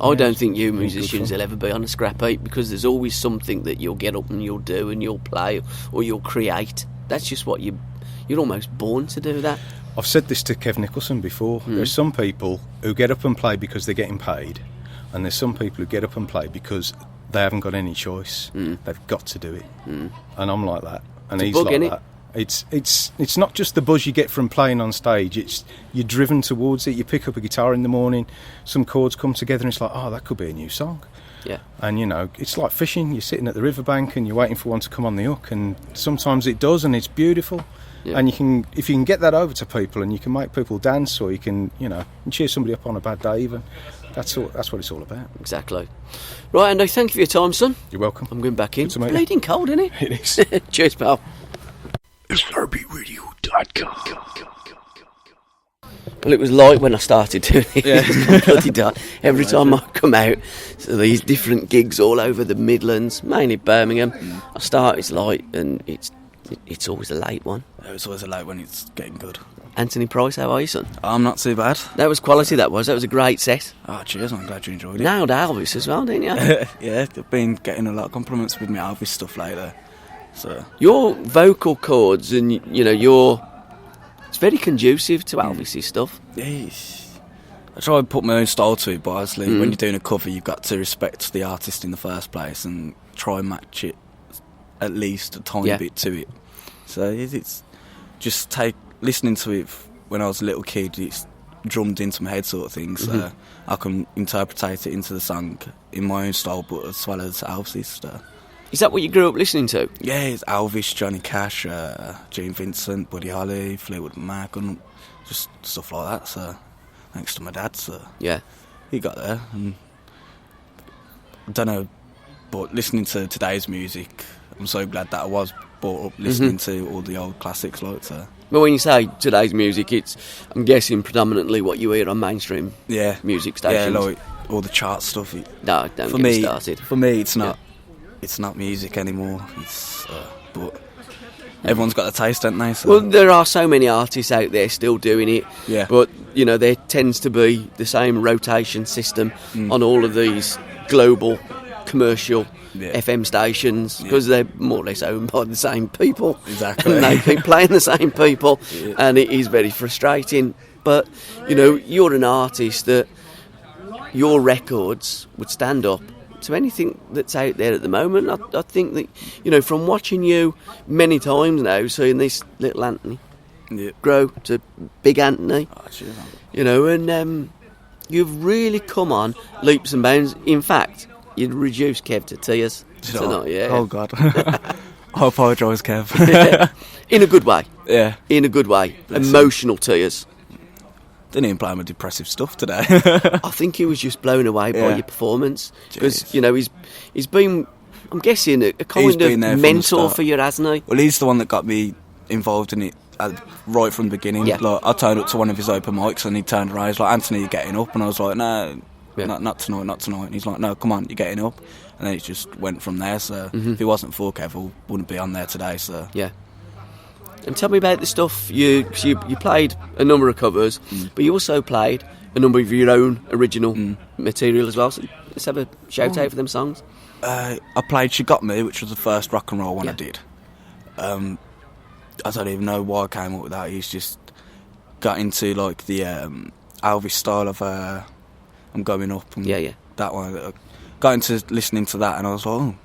I don't think you musicians will ever be on a scrap heap because there's always something that you'll get up and you'll do and you'll play or you'll create. That's just what you're almost born to do that. I've said this to Kev Nicholson before. There's some people who get up and play because they're getting paid, and there's some people who get up and play because they haven't got any choice. They've got to do it. And I'm like that, and he's like that. It's not just the buzz you get from playing on stage. It's you're driven towards it. You pick up a guitar in the morning, some chords come together, and it's like, oh, that could be a new song. Yeah. And it's like fishing. You're sitting at the riverbank and you're waiting for one to come on the hook, and sometimes it does, and it's beautiful. And if you can get that over to people, and you can make people dance, or you can, cheer somebody up on a bad day, even. That's what it's all about. Exactly. Right, Andy, thank you for your time, son. You're welcome. I'm going back in. Good to meet you. Bleeding cold, isn't it? It is. Cheers, pal. SRBRadio.com. Well, it was light when I started doing it. It's bloody dark. Every time I come out, so these different gigs all over the Midlands, mainly Birmingham. I start, it's light, and it's always a late one. It's always a late one. It's getting good. Anthony Price, how are you, son? I'm not too bad. That was quality. That was a great set. Oh, cheers! I'm glad you enjoyed it. Nailed Elvis as well, didn't you? Yeah, I've been getting a lot of compliments with my Elvis stuff later. So your vocal cords and it's very conducive to Elvis's stuff. Yes. I try to put my own style to it, but obviously when you're doing a cover, you've got to respect the artist in the first place and try and match it at least a tiny bit to it. So it's just listening to it when I was a little kid. It's drummed into my head, sort of thing. So I can interpret it into the song in my own style, but as well as Elvis's stuff. Is that what you grew up listening to? Yeah, it's Elvis, Johnny Cash, Gene Vincent, Buddy Holly, Fleetwood Mac, and just stuff like that. So thanks to my dad, so he got there. And I don't know, but listening to today's music, I'm so glad that I was brought up listening to all the old classics like so. But when you say today's music, I'm guessing predominantly what you hear on mainstream music stations. Yeah, like all the chart stuff. No, don't get me started. For me, it's not. It's not music anymore. It's but everyone's got a taste, don't they? So. Well, there are so many artists out there still doing it. Yeah. But there tends to be the same rotation system on all of these global commercial FM stations because they're more or less owned by the same people. Exactly. And they keep playing the same people, and it is very frustrating. But you're an artist that your records would stand up to anything that's out there at the moment. I think that from watching you many times now, seeing this little Anthony grow to big Anthony, and you've really come on leaps and bounds. In fact, you'd reduce Kev to tears tonight. Oh God, I apologise, Kev. In a good way. Yeah, in a good way. Emotional tears. Didn't even play my depressive stuff today. I think he was just blown away by your performance because he's been, I'm guessing, a kind of mentor for you, hasn't he? Well, he's the one that got me involved in it right from the beginning. Yeah. Like, I turned up to one of his open mics and he turned around. He's like, "Anthony, you're getting up," and I was like, "No, not tonight, not tonight." And he's like, "No, come on, you're getting up," and then it just went from there. So if it wasn't for Kev, I wouldn't be on there today. So yeah. And tell me about the stuff you played a number of covers, but you also played a number of your own original material as well. So let's have a shout out for them songs. I played "She Got Me," which was the first rock and roll one I did. I don't even know why I came up with that. He's just got into like the Elvis style of "I'm Going Up." And that one. I got into listening to that, and I was like,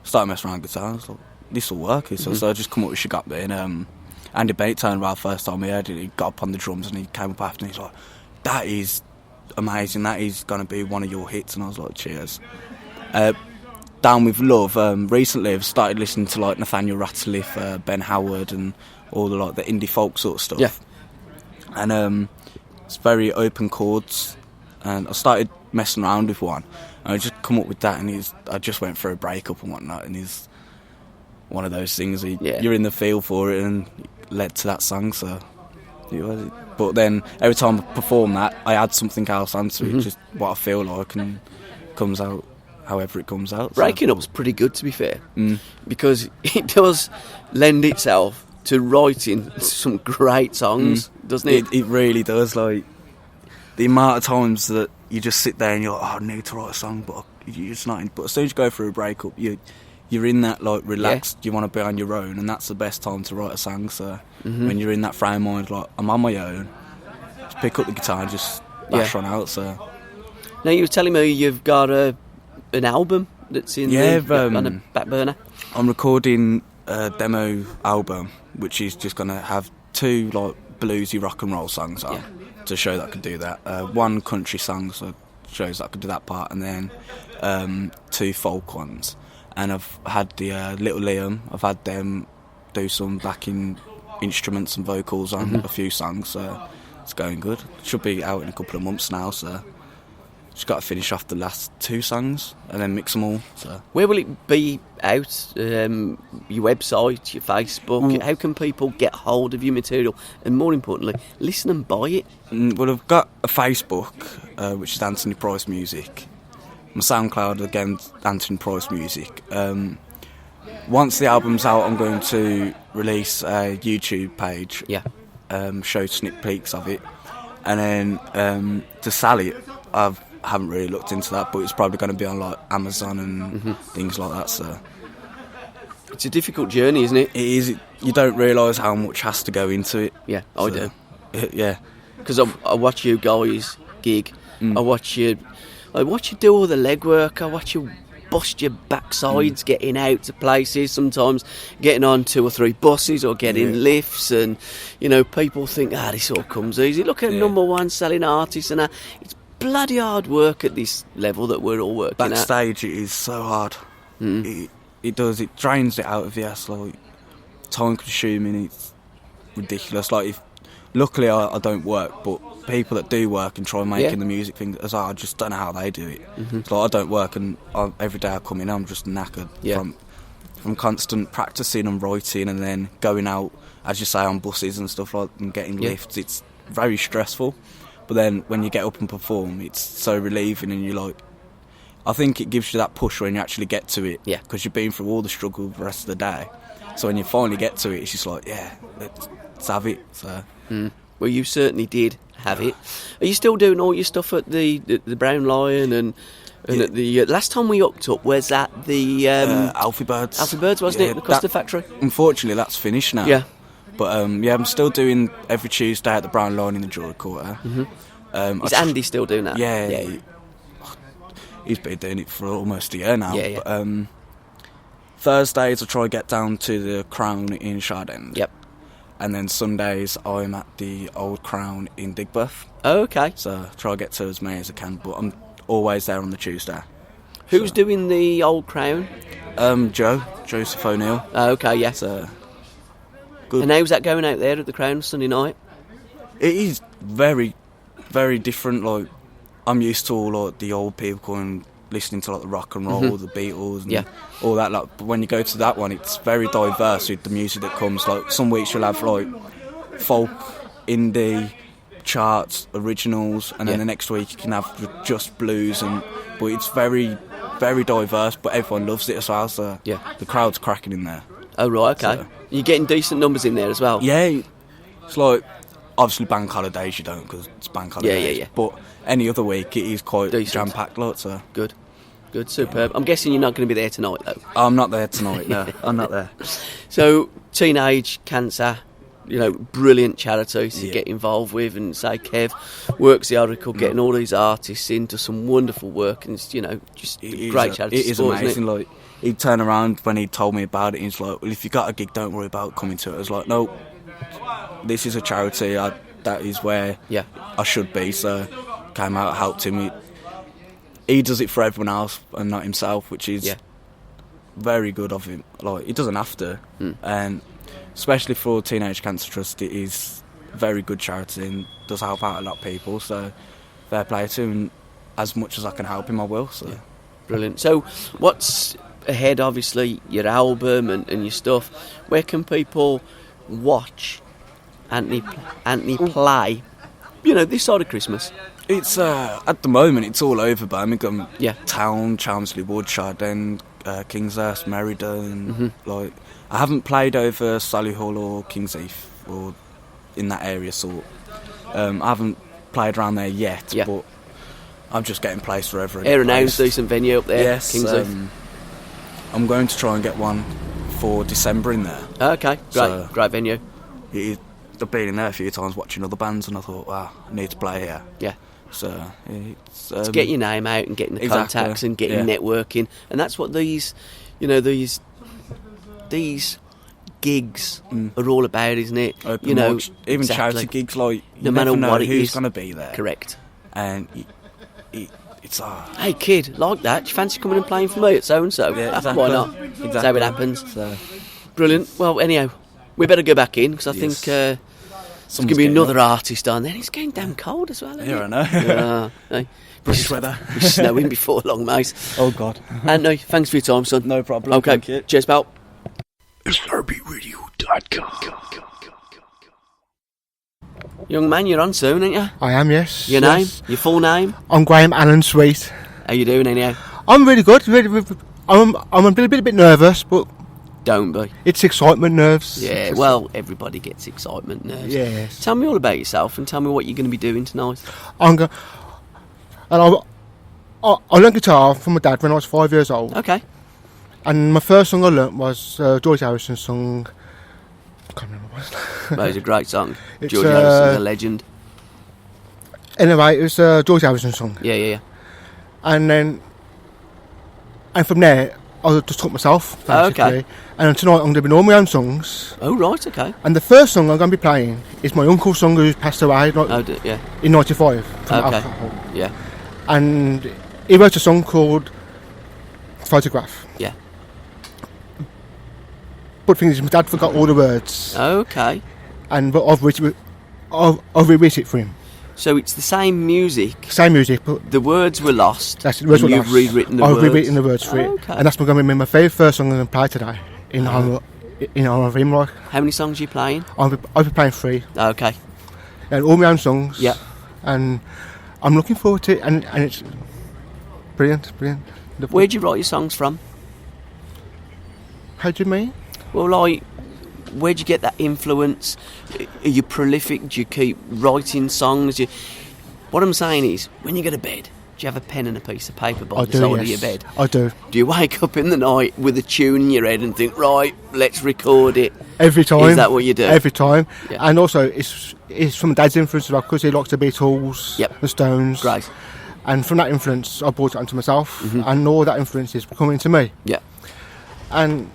started messing around with guitar. I was like, this will work. So I just come up with "She Got Me," and Andy Bate turned around first time he heard it. He got up on the drums and he came up after and he's like, "That is amazing. That is going to be one of your hits." And I was like, "Cheers." Down with Love. Recently, I've started listening to like Nathaniel Rateliff, Ben Howard, and all the the indie folk sort of stuff. Yeah. And it's very open chords. And I started messing around with one, and I just come up with that. And I just went through a breakup and whatnot, and he's one of those things you're in the feel for it, and it led to that song. So, but then every time I perform that, I add something else onto it, just what I feel like, and it comes out however it comes out. Breaking Up's pretty good, to be fair, because it does lend itself to writing some great songs, doesn't it? It really does. Like the amount of times that you just sit there and you're like, "Oh, I need to write a song," but you're just not. But as soon as you go through a breakup, you're in that like relaxed, you want to be on your own, and that's the best time to write a song. So when you're in that frame of mind, like, I'm on my own, just pick up the guitar and just bash on out. So now you were telling me you've got an album that's in on the back burner. I'm recording a demo album which is just going to have 2 like bluesy rock and roll songs on to show that I could do that, 1 country song so shows that I could do that part, and then 2 folk ones. And I've had the Little Liam, I've had them do some back in instruments and vocals on a few songs, so it's going good. Should be out in a couple of months now, so just got to finish off the last 2 songs and then mix them all. So where will it be out? Your website, your Facebook? How can people get hold of your material? And more importantly, listen and buy it? Well, I've got a Facebook, which is Anthony Price Music. My SoundCloud, again, Anthony Price Music. Once the album's out, I'm going to release a YouTube page. Yeah. Show sneak peeks of it. And then to sell it, I haven't really looked into that, but it's probably going to be on like Amazon and things like that. So it's a difficult journey, isn't it? It is. You don't realise how much has to go into it. Yeah, I do. Yeah, because I watch you guys gig. I watch you do all the legwork. I watch you bust your backsides getting out to places, sometimes getting on 2 or 3 buses or getting lifts, and people think this all comes easy. Look at number 1 selling artists, and it's bloody hard work at this level that we're all working at. Backstage it is so hard. It drains it out of you. It's like time consuming. It's ridiculous. Like luckily I don't work, but people that do work and try making the music thing as well, I just don't know how they do it. It's like I don't work, and every day I come in I'm just knackered from constant practicing and writing, and then going out, as you say, on buses and stuff like, and getting lifts. It's very stressful, but then when you get up and perform, it's so relieving, and you're like, I think it gives you that push when you actually get to it, because you've been through all the struggle the rest of the day, so when you finally get to it, it's just like, let's have it. So well, you certainly did have it. Are you still doing all your stuff at the Brown Lion and at the last time we hooked up was at the Alfie Birds, wasn't it, the custard factory? Unfortunately that's finished now, but I'm still doing every Tuesday at the Brown Lion in the Jewellery Quarter. Is Andy still doing that? He's been doing it for almost a year now. But, Thursdays I try to get down to the Crown in Shardend. And then Sundays I'm at the Old Crown in Digbeth. Oh, okay. So try to get to as many as I can, but I'm always there on the Tuesday. Who's doing the Old Crown? Joseph O'Neill. Oh, okay, yes. Good. And how's that going out there at the Crown Sunday night? It is very, very different. Like, I'm used to all like the old people and listening to like the rock and roll, the Beatles, and all that. Like, but when you go to that one, it's very diverse with the music that comes. Like, some weeks you'll have like folk, indie, charts, originals, and then the next week you can have just blues. But it's very, very diverse. But everyone loves it as well. So the crowd's cracking in there. Oh right, okay. So, you're getting decent numbers in there as well. Yeah, it's like obviously bank holidays you don't, because it's bank holidays. But any other week it is quite jam packed. Lot, so good, superb. I'm guessing you're not going to be there tonight though. I'm not there tonight. No, I'm not there. So teenage cancer, brilliant charity to get involved with, and say Kev works the oracle, getting all these artists into some wonderful work, and it's just great charity. It is amazing. Like, he'd turn around when he told me about it, and he's like, well, if you got a gig, don't worry about coming to it. I was like, no, this is a charity, that is where I should be. So came out, helped him. He does it for everyone else and not himself, which is very good of him. Like, he doesn't have to, and especially for Teenage Cancer Trust, it is very good charity and does help out a lot of people. So fair play to him, and as much as I can help him, I will. So brilliant. So what's ahead? Obviously your album and your stuff. Where can people watch Anthony play, this side of Christmas? It's at the moment it's all over Birmingham, town, Chelmsley Wood, Shardend, Kingshurst, Meriden. Like, I haven't played over Solihull or Kingsheath or in that area sort. I haven't played around there yet, but I'm just getting placed wherever. Air and House, decent venue up there. Yes, Kingsheath. I'm going to try and get one for December in there. Okay, great venue. I've been in there a few times watching other bands, and I thought, wow, I need to play here. Yeah. So it's to get your name out and getting the contacts and getting networking, and that's what these gigs are all about, isn't it? Open mics, even charity gigs, like no matter what it who's going to be there. Correct. And it's hey kid, like that? Do you fancy coming and playing for me at so and so? Yeah, exactly. Why not? Exactly. That's how it happens. So brilliant. Well, anyhow, We better go back in because I think there's going to be another artist on there. It's getting damn cold as well, isn't it? I know. Hey. British weather. It's snowing before long, mate. Oh, God. And no, thanks for your time, son. No problem. Okay, Thank you. cheers, pal. SRBRadio.com. Young man, you're on soon, ain't you? I am, yes. Your name? Your full name? I'm Graham Allen Sweet. How you doing, anyhow? I'm really good. I'm a bit nervous, but Don't be. it's excitement nerves. Yeah, well, everybody gets excitement nerves. Yes. Tell me all about yourself and tell me what you're going to be doing tonight. I learned guitar from my dad when I was 5 years old. Okay. And my first song I learnt was George Harrison's song. I can't remember what it was. That was a great song. It's, George Harrison's a legend. Anyway, it was George Harrison's song. Yeah. And from there, I just taught myself, basically. Okay. And tonight I'm going to be doing all my own songs. Oh, right, okay. And the first song I'm going to be playing is my uncle's song who's passed away in 95 from alcohol. Yeah. And he wrote a song called Photograph. Yeah. But the thing is, my dad forgot all the words. Okay. But I've rewritten it for him. So it's the same music. Same music, but the words were lost. That's it. The words were lost. You've rewritten the words. I've rewritten the words for it, Okay. and that's going to be my very first song I'm going to play today in honour of him. Like, how many songs are you playing? I'll be playing 3. Okay. And all my own songs. Yeah. And I'm looking forward to it, and it's brilliant. Where'd you write your songs from? How do you mean? Well, like, where'd you get that influence? Are you prolific? Do you keep writing songs? What I'm saying is, when you go to bed, do you have a pen and a piece of paper by the side of your bed? I do. Do you wake up in the night with a tune in your head and think, right, let's record it? Every time. Is that what you do? Every time. Yeah. And also, it's from Dad's influence as well, because he likes the Beatles, the Stones. Great. And from that influence, I brought it onto myself, and all that influence is coming to me. Yeah. And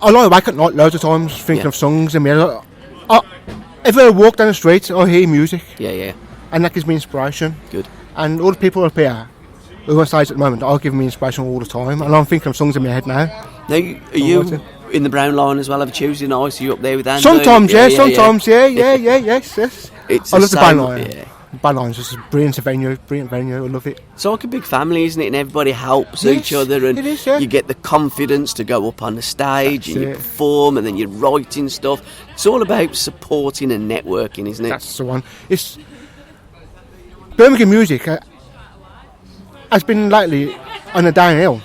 I lie awake at night loads of times thinking of songs in my head. If I walk down the street, I hear music. Yeah. And that gives me inspiration. Good. And all the people up here who are on stage at the moment are giving me inspiration all the time. And I'm thinking of songs in my head now. Now, are you in the Brown Line as well? Have a Tuesday night? Are you up there with Andy? Sometimes, yes. I love the Brown Line. Yeah. Brown Line's just a brilliant venue. I love it. It's like a big family, isn't it? And everybody helps each other, and it is, yeah. You get the confidence to go up on the stage. That's and you it. perform, and then you're writing stuff. It's all about supporting and networking, isn't it? That's the one. It's Birmingham music has been lately on a downhill.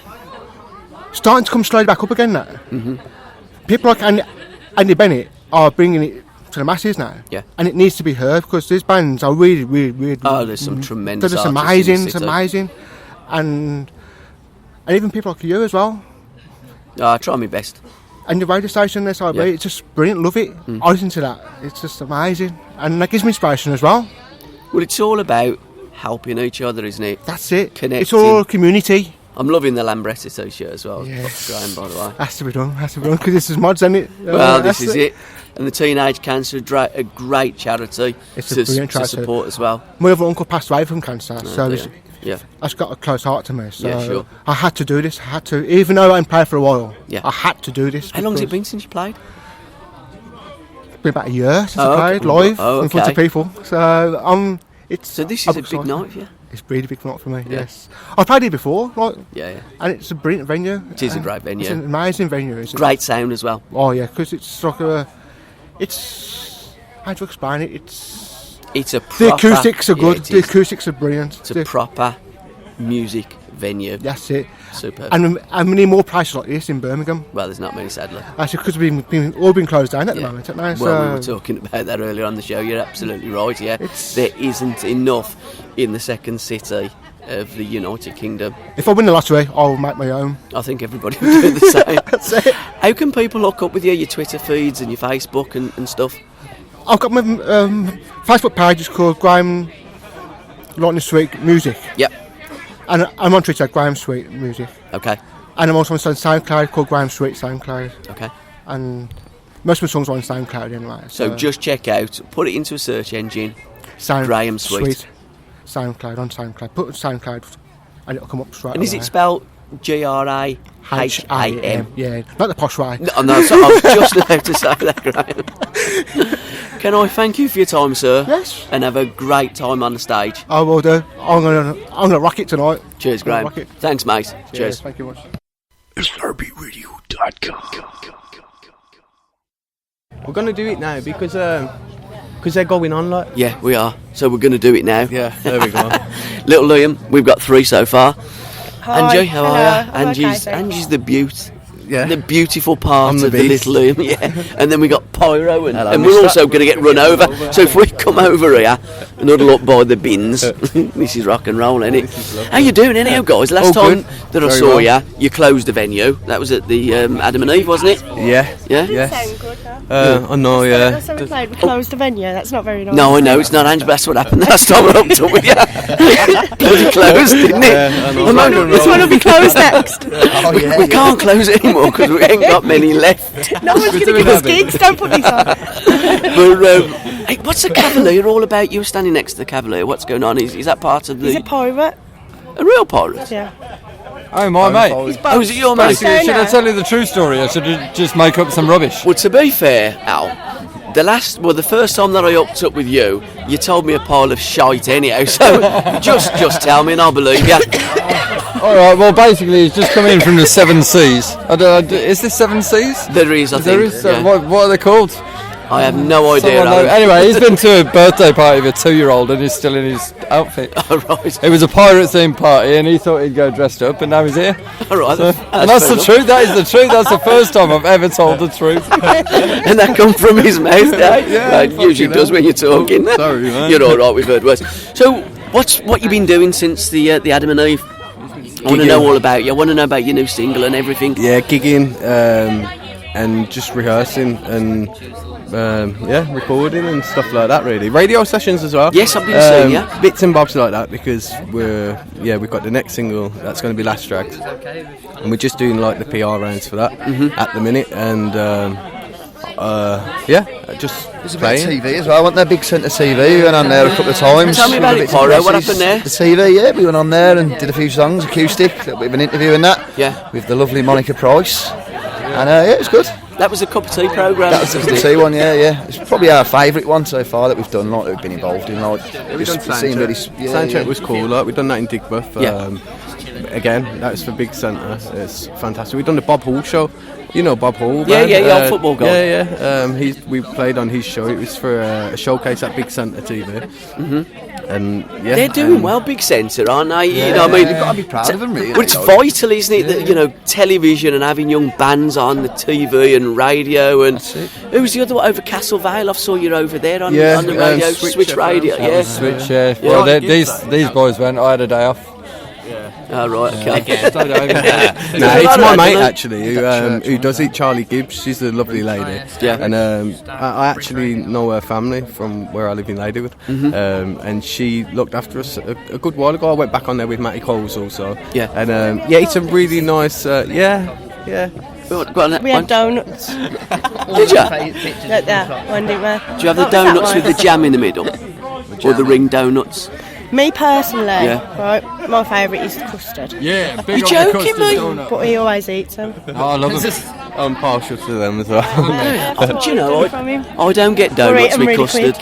Starting to come slowly back up again now. Mm-hmm. People like Andy Bennett are bringing it to the masses now. Yeah. And it needs to be heard because these bands are really Oh, there's some tremendous they're just artists in amazing, the it's city. amazing. And even people like you as well. I try my best. And the radio station, SRB, it's just brilliant, love it. I listen to that, it's just amazing. And that gives me inspiration as well. Well, it's all about helping each other, isn't it? That's it. Connecting. It's all community. I'm loving the Lambretta t-shirt as well. Yes. Graham, by the way. Has to be done, because this is mods, isn't it? Well, this is it. And the Teenage Cancer, a great charity to support as well. My other uncle passed away from cancer, Yeah. that's got a close heart to me. So Yeah, sure. I had to do this. Even though I hadn't played for a while. Yeah. I had to do this. How long's it been since you played? It's been about a year since I played live in front of people. So this is a big night for you? It's a really big night for me. Yes, I've played here before. Yeah. And it's a brilliant venue. It is a great venue. It's an amazing venue. Isn't Great sound as well. Oh yeah, because it's like how do you explain it? It's a proper... The acoustics are good. Yeah, The acoustics are brilliant. It's a proper music venue. That's it. Superb. And we need more places like this in Birmingham. Well, there's not many, sadly. Actually, because we've all been closed down at the moment, haven't they? Well, we were talking about that earlier on the show. You're absolutely right, yeah. There isn't enough in the second city of the United Kingdom. If I win the lottery, I'll make my own. I think everybody would do the same. That's it. How can people hook up with you, your Twitter feeds and your Facebook and stuff? I've got my Facebook page, it's called Graham Lightning Sweet Music. Yep. And I'm on Twitter, Graham Sweet Music. Okay. And I'm also on SoundCloud, called Graham Sweet SoundCloud. Okay. And most of my songs are on SoundCloud anyway. So just check out, put it into a search engine, Graham Sweet. SoundCloud, on SoundCloud. Put it on SoundCloud and it'll come up straight And away. is it spelled Graham. Yeah, not the posh way. No, so I was just about to say that, Graham. Can I thank you for your time, sir? Yes. And have a great time on the stage. I will do. I'm gonna rock it tonight. Cheers, Graham. Thanks, mate. Cheers. Thank you much. SRBRadio.com. We're going to do it now because they're going on, like. Yeah, we are. So we're going to do it now. Yeah, there we go. Little Liam, we've got 3 so far. Hi. Angie, how are you? I'm Angie's okay, Angie's the beaut. Yeah. The beautiful part I'm the of the beast. Little Liam, yeah. And then we got Pyro, and we're mister. also going to get run over. So if we come over here and huddle up by the bins, this is rock and roll, isn't it? How you doing anyhow, guys? Last time that I saw you closed the venue. That was at the Adam and Eve, wasn't it? Yeah. Yeah? Yes. Sound good, huh? I know, yeah. Last time we played, we closed the venue. That's not very nice. No, I know, it's not Ange, but that's what happened last time I hooked up with you. Bloody closed, didn't it? This one will be closed next. We can't close it anymore because we ain't got many left. No one's going to give us gigs. Don't put these on. But, hey, what's the Cavalier all about? You were standing next to the Cavalier. What's going on? Is that part of the... He's a pirate. A real pirate? Yeah. Oh, my mate. Oh, is it your mate? Basically, should I tell you the true story or should I just make up some rubbish? Well, to be fair, Al, the first time that I hooked up with you, you told me a pile of shite anyhow, so just tell me and I'll believe you. Alright, well, basically, he's just come in from the 7 Seas. Is this 7 Seas? There is, I think. There is? Yeah. What are they called? I have no idea. Anyway, he's been to a birthday party of a 2-year-old and he's still in his outfit. Oh, right. It was a pirate themed party and he thought he'd go dressed up and now he's here. All right, and that's the truth. That is the truth. That's the first time I've ever told the truth. And that come from his mouth, eh? Yeah, it usually does when you're talking. Sorry, man. You're all right. We've heard worse. So, what you been doing since the Adam and Eve? I want to know all about you. I want to know about your new single and everything. Yeah, gigging and just rehearsing and recording and stuff like that. Really, radio sessions as well. Yes, I've been seeing you. Bits and bobs like that because we've got the next single that's going to be Last Dragged, and we're just doing like the PR rounds for that at the minute and. Just there's a bit of TV as well. I went there, Big Centre TV. We went on there a couple of times. Tell me about it, Pyro. What happened there? The TV, yeah. We went on there and did a few songs, acoustic, a little bit of an interview and that. Yeah. With the lovely Monica Price. And it was good. That was a cup of tea programme. That was the cup of tea one, yeah. It's probably our favourite one so far that we've done, like that we've been involved in. Like, we've done Soundcheck was cool. Like we've done that in Digbeth. Again, that was for Big Centre. It's fantastic. We've done the Bob Hall show. You know Bob Hall, man. Yeah, old football guy. Yeah. We played on his show. It was for a showcase at Big Centre TV. And they're doing well, Big Centre, aren't they? Yeah, you know, I mean, you've got to be proud of them, really. But it's vital, isn't it? That, you know, television and having young bands on the TV and radio. And who's the other one over Castle Vale? I saw you over there on the radio, Switch Radio. Yeah, Switch. Yeah. Well, these boys went. I had a day off. Oh, right, okay. It's my mate actually who does it, Charlie Gibbs. She's a lovely lady. Yeah. And I actually know her family from where I live in Ladywood. And she looked after us a good while ago. I went back on there with Matty Coles also. Yeah. And it's a really nice. We had donuts. Did you? One, didn't we? Do you have the donuts with the jam in the middle? Or the ring donuts? Me personally, right, my favourite is the custard. Yeah, big You're joking, mate? But he always eats them. Oh, I love them. I'm partial to them as well. Do you know, I don't get donuts with custard.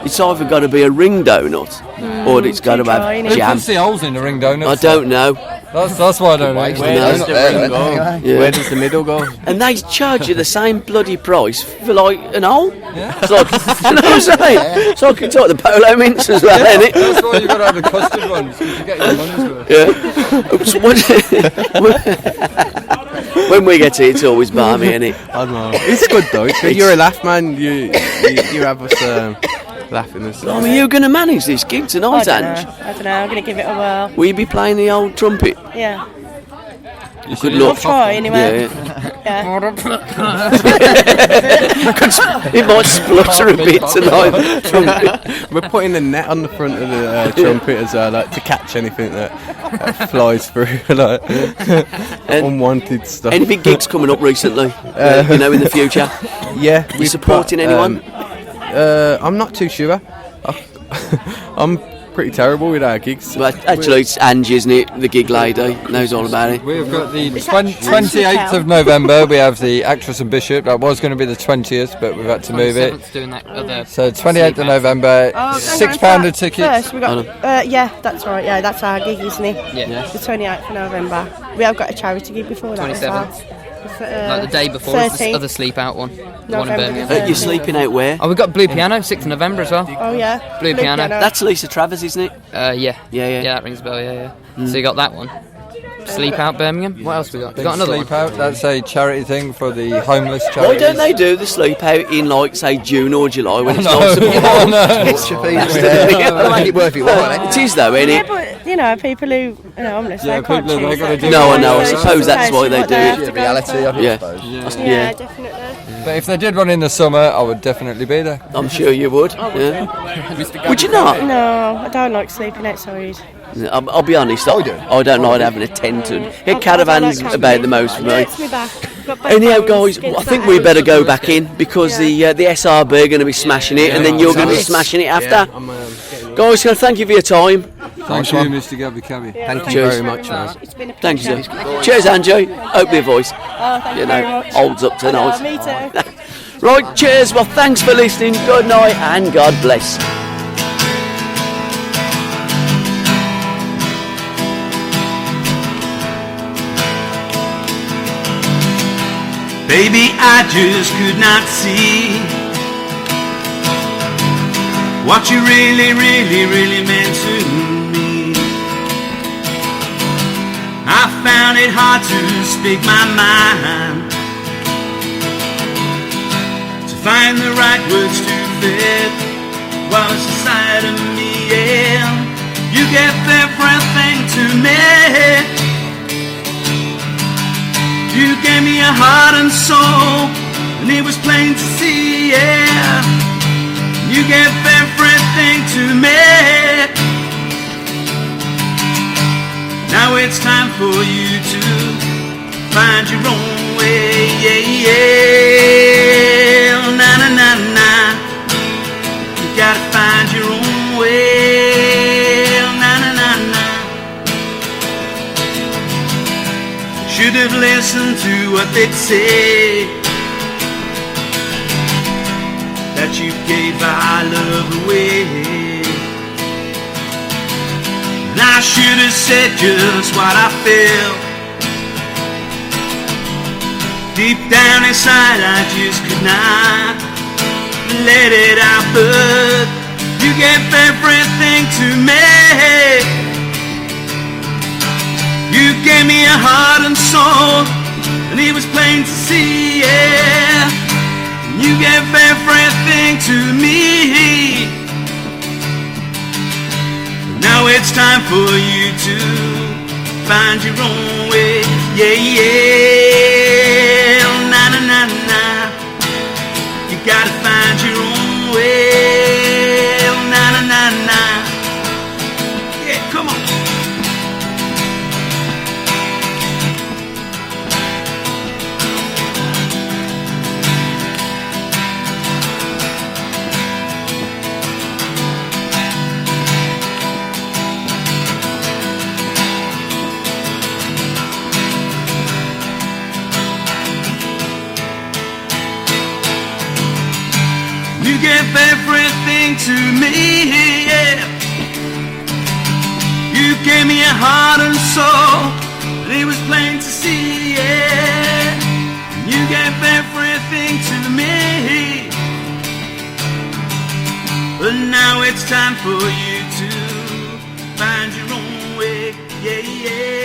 It's either got to be a ring donut or it's got to have Who jam. puts the holes in the ring donuts? I don't know. That's why I don't know. Where does the ring go? Where does the middle go? And they charge you the same bloody price for like an hole. Yeah. It's like, you know what I'm saying? It's like it's like the polo mints as well, isn't it? That's why you got to have the custard ones because you get your money's worth. When we get to it, it's always balmy, isn't it? I don't know. It's good though. It's good. You're a laugh man. You have us laughing and stuff. I mean, you're going to manage this gig tonight, Ange? I don't know. I'm going to give it a whirl. Will you be playing the old trumpet? Yeah. Good luck. I'll try anyway. Yeah. It might splutter a bit tonight. We're putting a net on the front of the trumpet as well, like to catch anything that flies through, like unwanted stuff. Any big gigs coming up recently? You know, in the future? Yeah. You supporting anyone? I'm not too sure. I'm pretty terrible with our gigs. Well, actually, it's Angie, isn't it? The gig lady knows all about it. We've got the 28th of November. We have the Actress and Bishop. That was going to be the 20th, but we've had to move it. Doing that other so 28th of November, £6 a ticket. First, we got, yeah, that's right. Yeah, that's our gig, isn't it? Yeah. The 28th of November. We have got a charity gig before that. 27th. Like the day before is the other sleep out one. The one in Birmingham. You're sleeping out where? Oh, we've got Blue Piano, 6th of November as well. Oh, yeah. Blue Piano. That's Lisa Travers, isn't it? Yeah, that rings a bell, yeah. So you got that one. Sleep Out Birmingham. What else we got? We got another Sleep one. Out, that's a charity thing for the homeless charity. Why don't they do the sleep out in, like, say, June or July when it's nice and warm? Make it worth it, It is, though, isn't Yeah, it? but, you know, people who are homeless, they can't people, choose. they gotta do No, I know. I suppose that's why they do it. The reality of it, I suppose. Yeah, definitely. But if they did one in the summer, I would definitely be there. I'm sure you would. Yeah. Would you not? No, I don't like sleeping outside. I'll be honest, I don't like having a tent and caravans about the most for me. Hurts me back. Anyhow, guys, I think we better go back in because the SRB are going to be smashing it, and then you're going to be smashing it after. Guys, thank you for your time. Thank you, Mr. Gabby Cabby. Thank you very much, man. It's been a Thank you, pleasure. sir. Cheers, Angie. Hope your voice Thank you very much. holds up tonight. Me too. Right, cheers. Well, thanks for listening. Good night and God bless. Baby, I just could not see what you really, really, really meant to me. I found it hard to speak my mind, to find the right words to fit what was inside of me. Yeah, you gave everything to me. You gave me a heart and soul, and it was plain to see, yeah. You gave everything to me. Now it's time for you to find your own way, yeah, yeah. Na na na na. You gotta find your own way, na na na na. Should have listened to what they'd say, that you gave our love away. And I should have said just what I felt. Deep down inside I just could not let it out, but you gave everything to me. You gave me a heart and soul, and it was plain to see, yeah. You gave everything to me. Now it's time for you to find your own way, yeah, yeah. Na na na na. You gotta find your own way, na na na na. Yeah, come on. You gave everything to me, yeah. You gave me a heart and soul, and it was plain to see, yeah. You gave everything to me, but now it's time for you to find your own way, yeah, yeah.